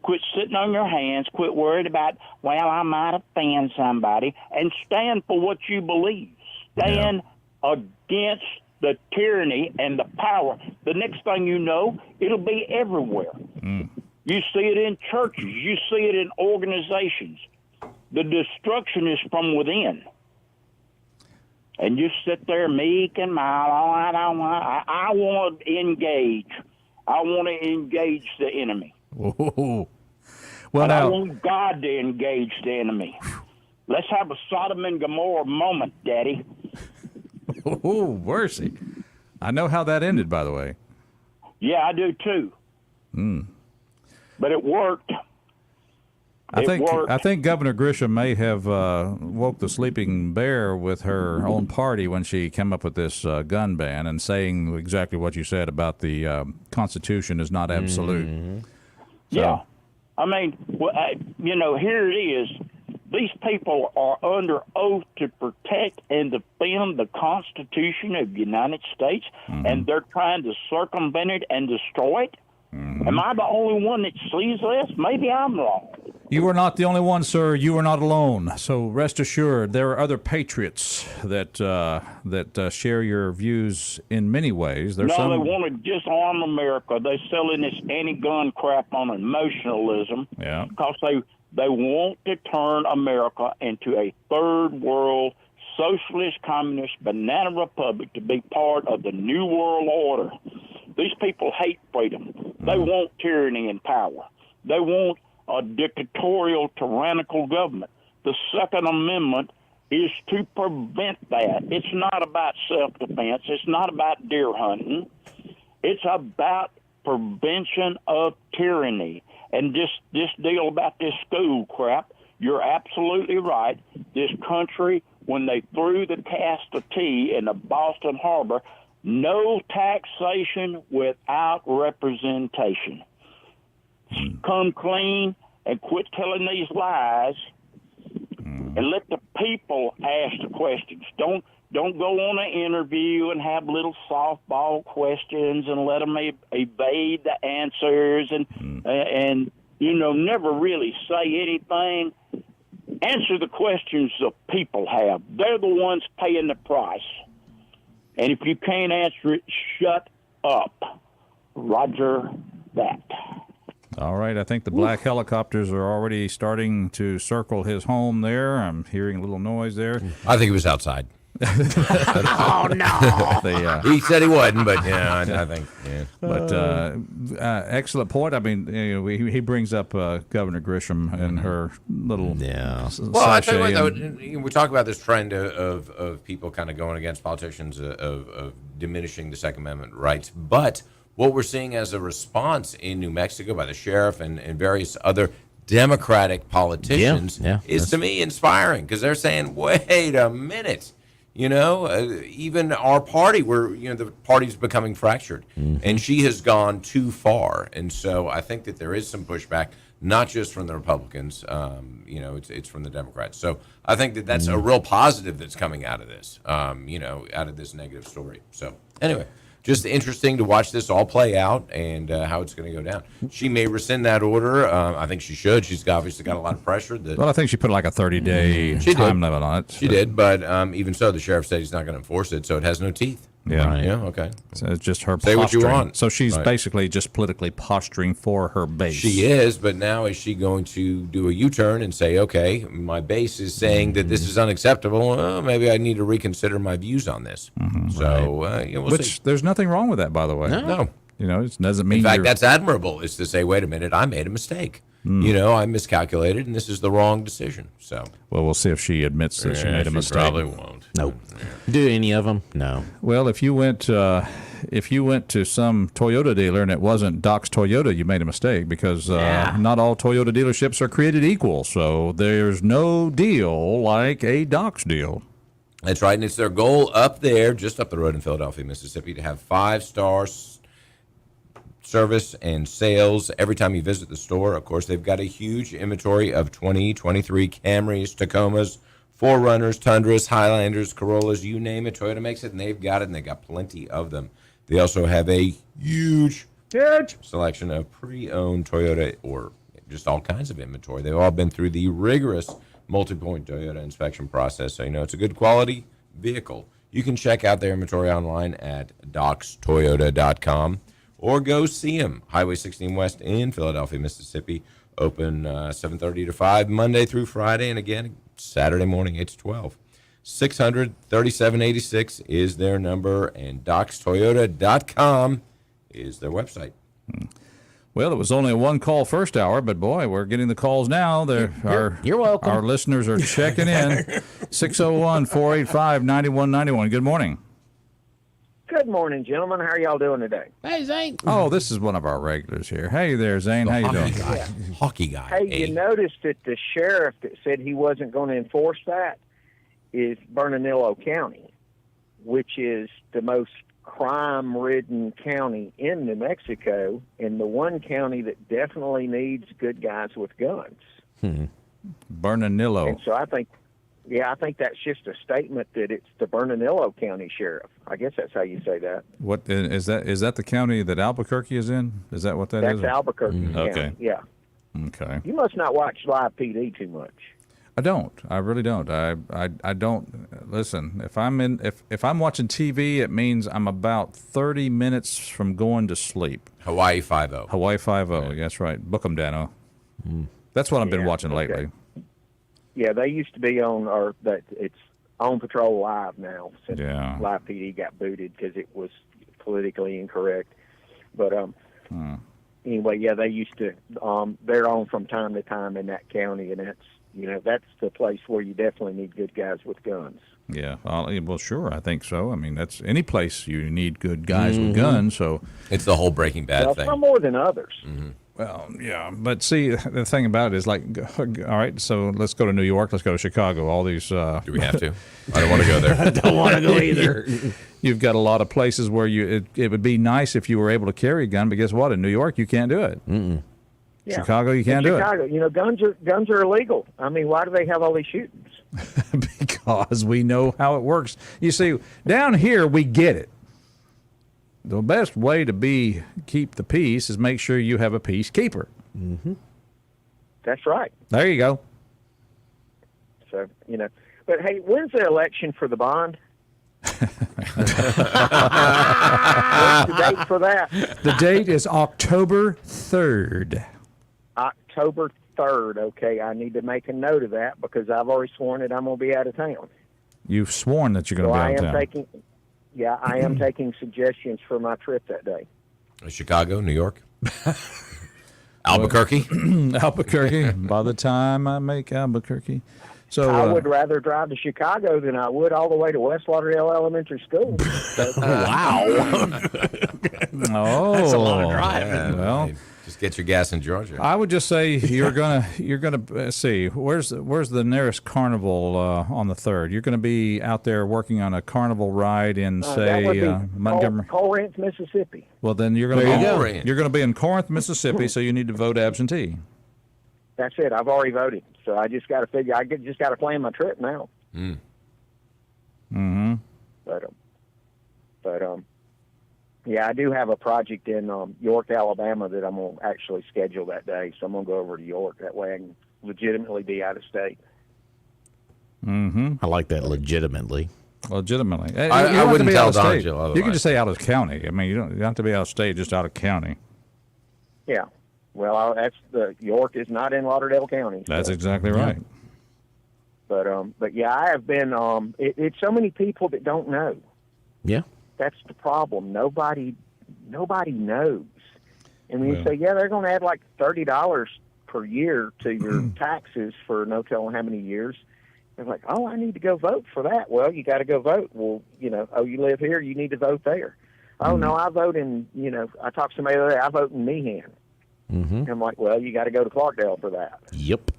quit sitting on your hands, quit worried about, well, I might offend somebody, and stand for what you believe. Stand against the tyranny and the power. The next thing you know, it'll be everywhere. You see it in churches. You see it in organizations. The destruction is from within. And you sit there meek and mild. I want to engage. I want to engage the enemy. Whoa. Well, and now, I want God to engage the enemy. Let's have a Sodom and Gomorrah moment, Daddy. Oh, mercy. I know how that ended, by the way. Yeah, I do too. but it worked. I think Governor Grisham may have woke the sleeping bear with her own party when she came up with this gun ban and saying exactly what you said about the Constitution is not absolute. Mm-hmm. So, Yeah. I mean, here it is. These people are under oath to protect and defend the Constitution of the United States, and they're trying to circumvent it and destroy it. Am I the only one that sees this? Maybe I'm wrong. You are not the only one, sir. You are not alone. So rest assured, there are other patriots that share your views in many ways. They want to disarm America. They're selling this anti-gun crap on emotionalism. Yeah. Because they want to turn America into a third world socialist, communist, banana republic to be part of the New World Order. These people hate freedom. They want tyranny and power. They want a dictatorial, tyrannical government. The Second Amendment is to prevent that. It's not about self-defense. It's not about deer hunting. It's about prevention of tyranny. And this deal about this school crap, you're absolutely right. This country, when they threw the cast of tea in the Boston Harbor, no taxation without representation. Come clean and quit telling these lies, and let the people ask the questions. Don't go on an interview and have little softball questions and let them evade the answers and never really say anything. Answer the questions the people have. They're the ones paying the price. And if you can't answer it, shut up. Roger that. All right, I think the black helicopters are already starting to circle his home there. I'm hearing a little noise there. I think he was outside. Oh, no. He said he wasn't, but I think. Yeah. But excellent point. I mean, he brings up Governor Grisham and her little Well, I tell you what, though, we talk about this trend of people kind of going against politicians, of diminishing the Second Amendment rights, but what we're seeing as a response in New Mexico by the sheriff and various other Democratic politicians is, to me, inspiring, because they're saying, wait a minute, even our party, the party's becoming fractured, and she has gone too far. And so I think that there is some pushback, not just from the Republicans, it's from the Democrats. So I think that that's a real positive that's coming out of this, out of this negative story. So anyway, just interesting to watch this all play out and how it's going to go down. She may rescind that order. I think she should. She's obviously got a lot of pressure. Well, I think she put like a 30-day time limit on it. She did, but even so, the sheriff said he's not going to enforce it, so it has no teeth. Yeah. Right. Yeah. Okay. So it's just her Say posturing. what you want. So she's basically just politically posturing for her base. She is, but now is she going to do a U-turn and say, okay, my base is saying that this is unacceptable. Well, maybe I need to reconsider my views on this. So we'll see. There's nothing wrong with that, by the way. No. It doesn't mean. In fact, that's admirable. Is to say, wait a minute, I made a mistake. I miscalculated, and this is the wrong decision. So, well, we'll see if she admits that she made a mistake. Probably won't. Nope. Do any of them? No. Well, if you went to some Toyota dealer and it wasn't Doc's Toyota, you made a mistake, because not all Toyota dealerships are created equal. So there's no deal like a Doc's deal. That's right, and it's their goal up there, just up the road in Philadelphia, Mississippi, to have 5-star service and sales every time you visit the store. Of course, they've got a huge inventory of 2023 Camrys, Tacomas, 4Runners, Tundras, Highlanders, Corollas, you name it. Toyota makes it, and they've got it, and they've got plenty of them. They also have a huge selection of pre-owned Toyota, or just all kinds of inventory. They've all been through the rigorous multi-point Toyota inspection process, so it's a good quality vehicle. You can check out their inventory online at docstoyota.com. Or go see them. Highway 16 West in Philadelphia, Mississippi. Open 7:30 to 5, Monday through Friday. And again, Saturday morning, 8 to 12. 600-3786 is their number. And docstoyota.com is their website. Well, it was only a one-call first hour, but boy, we're getting the calls now. You're welcome. Our listeners are checking in. 601-485-9191. Good morning. Good Good morning, gentlemen. How are y'all doing today? Hey, Zane. Oh, this is one of our regulars here. Hey there, Zane. How you doing? Hockey guy. Hey, you noticed that the sheriff that said he wasn't going to enforce that is Bernalillo County, which is the most crime-ridden county in New Mexico, and the one county that definitely needs good guys with guns. Bernalillo. And so I think that's just a statement that it's the Bernalillo County Sheriff. I guess that's how you say that. What is that? Is that the county that Albuquerque is in? Is that what that is? That's Albuquerque County. Okay. Yeah. Okay. You must not watch Live PD too much. I don't. I really don't. I don't. Listen, if I'm watching TV, it means I'm about 30 minutes from going to sleep. Hawaii 5-0. Hawaii 5-0. That's right. Book 'em, Dano. That's what I've been watching lately. Yeah, they used to be on, or that it's on Patrol Live now since Live PD got booted because it was politically incorrect. But anyway, yeah, they used to. They're on from time to time in that county, and that's the place where you definitely need good guys with guns. Yeah, well, sure, I think so. I mean, that's any place you need good guys with guns. So it's the whole Breaking Bad thing. Some more than others. Well, yeah, but see, the thing about it is like, all right, so let's go to New York, let's go to Chicago. All these. Do we have to? I don't want to go there. I don't want to go either. You've got a lot of places where it would be nice if you were able to carry a gun, but guess what? In New York, you can't do it. Yeah. Chicago, you can't do it. Chicago, guns are illegal. I mean, why do they have all these shootings? Because we know how it works. You see, down here we get it. The best way to keep the peace is make sure you have a peacekeeper. That's right. There you go. So but hey, when's the election for the bond? What's the date for that? The date is October 3rd. October 3rd. Okay, I need to make a note of that because I've already sworn that I'm going to be out of town. You've sworn that you're going to be out of town. I am taking suggestions for my trip that day. Chicago, New York, Albuquerque. Albuquerque. By the time I make Albuquerque. So I would rather drive to Chicago than I would all the way to West Lauderdale Elementary School. Wow. That's a lot of driving. Yeah, well, just get your gas in Georgia. I would just say you're gonna see where's the nearest carnival on the 3rd. You're gonna be out there working on a carnival ride in Montgomery, Corinth, Mississippi. Well, then you're gonna be in Corinth, Mississippi. So you need to vote absentee. That's it. I've already voted, so I just got to figure. Just got to plan my trip now. But yeah, I do have a project in York, Alabama that I'm going to actually schedule that day. So I'm going to go over to York. That way I can legitimately be out of state. I like that legitimately. Legitimately. I wouldn't tell Don Jill otherwise. You can just say out of county. I mean, you don't have to be out of state, just out of county. Yeah. Well, York is not in Lauderdale County. That's exactly right. But yeah, I have been. It's so many people that don't know. Yeah. That's the problem. Nobody knows. And when you say, they're going to add like $30 per year to your taxes for no telling how many years, they're like, oh, I need to go vote for that. Well, you got to go vote. Well, you live here, you need to vote there. Oh, no, I vote in, I talked to somebody the other day, I vote in Meehan. I'm like, well, you got to go to Clarkdale for that. Yep.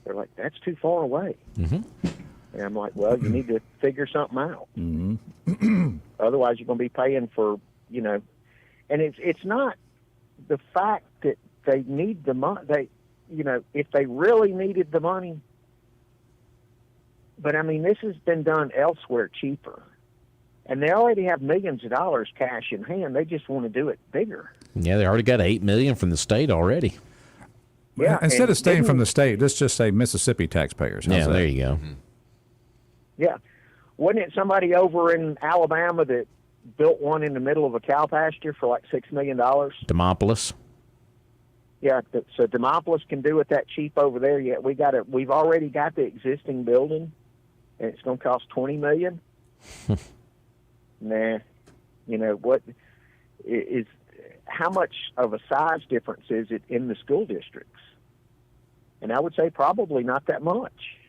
They're like, that's too far away. And I'm like, well, you need to figure something out. Otherwise, you're going to be paying for, and it's not the fact that they need the money. If they really needed the money, but I mean, this has been done elsewhere cheaper. And they already have millions of dollars cash in hand. They just want to do it bigger. Yeah, they already got $8 million from the state already. Yeah, instead of staying from the state, let's just say Mississippi taxpayers. Yeah, there you go. Yeah. Wasn't it somebody over in Alabama that built one in the middle of a cow pasture for like $6 million? Demopolis. Yeah, so Demopolis can do it that cheap over there. Yet we've already got the existing building, and it's going to cost $20 million. Nah, what is? How much of a size difference is it in the school districts? And I would say probably not that much.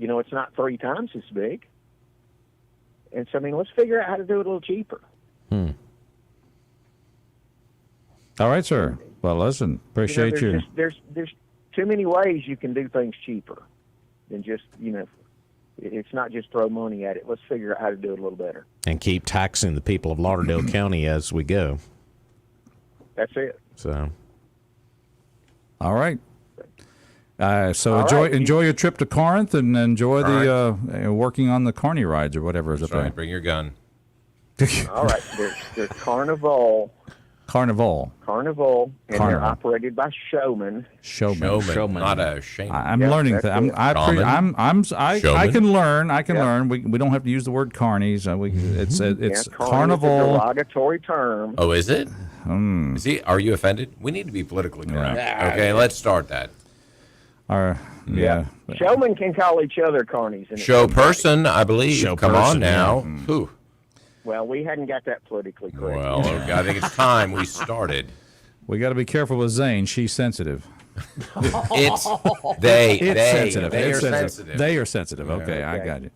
It's not 3 times as big. And so, I mean, let's figure out how to do it a little cheaper. All right, sir. Well, listen, appreciate you. There's too many ways you can do things cheaper than just, it's not just throw money at it. Let's figure out how to do it a little better. And keep taxing the people of Lauderdale County as we go. That's it. So, all right. So All right. enjoy your trip to Corinth and enjoy the working on the carny rides or whatever is up there. Bring your gun. All right. There's Carnival, and they're operated by showmen. Showman. Not a shame. I'm learning that. I can learn. I can learn. We don't have to use the word carnies. It's Carnival. Is a derogatory term. Oh, is it? Are you offended? We need to be politically correct. Yeah. Okay, let's start that. Yeah. Showmen can call each other carnies. And Show person, I believe. Come on now. Whew. Well, we hadn't got that politically correct. Well, I think it's time we started. We got to be careful with Zane. She's sensitive. It's sensitive. They are sensitive. They are sensitive. Okay, I got you.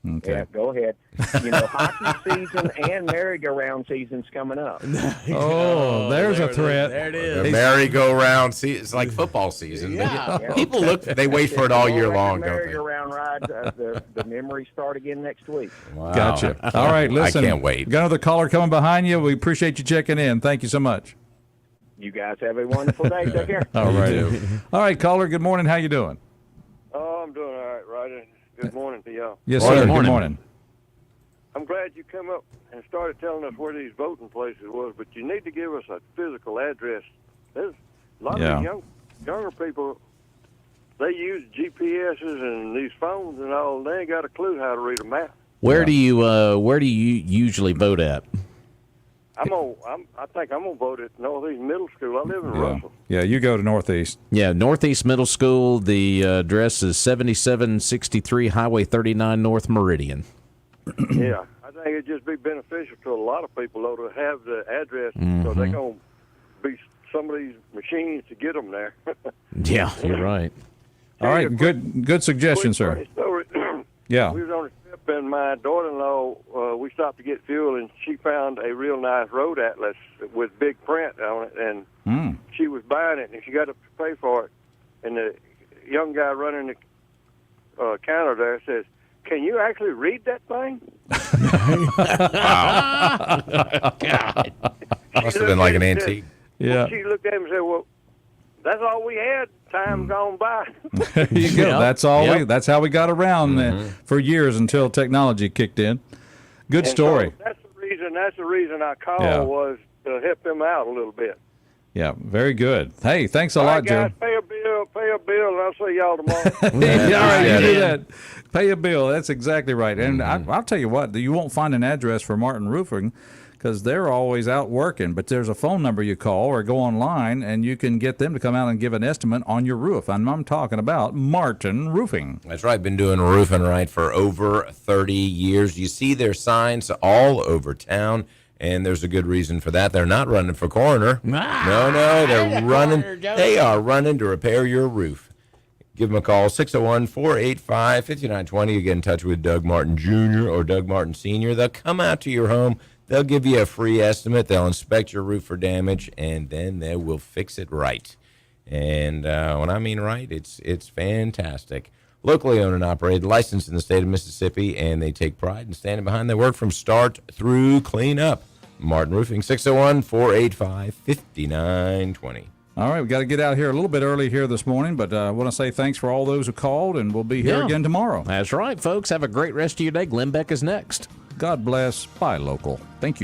Okay. Yeah, go ahead. Hockey season and merry-go-round season's coming up. Oh, there's a threat. There it is. The merry-go-round season. It's like football season. Yeah. People they wait for it all year long, don't they? Merry-go-round ride, the memories start again next week. Wow. Gotcha. All right, listen. I can't wait. Got another caller coming behind you. We appreciate you checking in. Thank you so much. You guys have a wonderful day. Take care. All right. All right, caller. Good morning. How you doing? Oh, I'm doing all right, Ryder. Good morning to y'all. Yes, sir. Good morning. I'm glad you come up and started telling us where these voting places was, but you need to give us a physical address. There's a lot of these younger people, they use GPSs and these phones and all. They ain't got a clue how to read a map. where do you usually vote at? I think I'm gonna vote at Northeast Middle School. I live in Russell. Yeah, you go to Northeast. Yeah, Northeast Middle School. The address is 7763 Highway 39 North Meridian. Yeah, I think it'd just be beneficial to a lot of people though to have the address, so they're gonna be some of these machines to get them there. Yeah, you're right. All right, good suggestion, sir. Yeah. We was on a trip, and my daughter-in-law, we stopped to get fuel, and she found a real nice road atlas with big print on it, and she was buying it, and she got to pay for it. And the young guy running the counter there says, "Can you actually read that thing?" Wow. God. Must have been like an antique. Yeah. She looked at him and said, "Well, that's all we had. Time gone by." There you go. That's how we got around for years until technology kicked in. Good story. So that's the reason I called was to help them out a little bit. Yeah, very good. Hey, thanks a All lot, right, guys, Joe. pay a bill, and I'll see y'all tomorrow. All right, you do that. Pay a bill. That's exactly right. And I'll tell you what, you won't find an address for Martin Roofing because they're always out working. But there's a phone number you call or go online, and you can get them to come out and give an estimate on your roof. And I'm talking about Martin Roofing. That's right. Been doing roofing right for over 30 years. You see their signs all over town. And there's a good reason for that. They're not running for coroner. No, they're running. They are running to repair your roof. Give them a call, 601-485-5920. You get in touch with Doug Martin Jr. or Doug Martin Sr. They'll come out to your home. They'll give you a free estimate. They'll inspect your roof for damage, and then they will fix it right. And when I mean right, it's fantastic. Locally owned and operated, licensed in the state of Mississippi, and they take pride in standing behind their work from start through cleanup. Martin Roofing, 601-485-5920. All right, we got to get out here a little bit early here this morning, but I want to say thanks for all those who called, and we'll be here again tomorrow. That's right, folks. Have a great rest of your day. Glenn Beck is next. God bless. Bye, local. Thank you.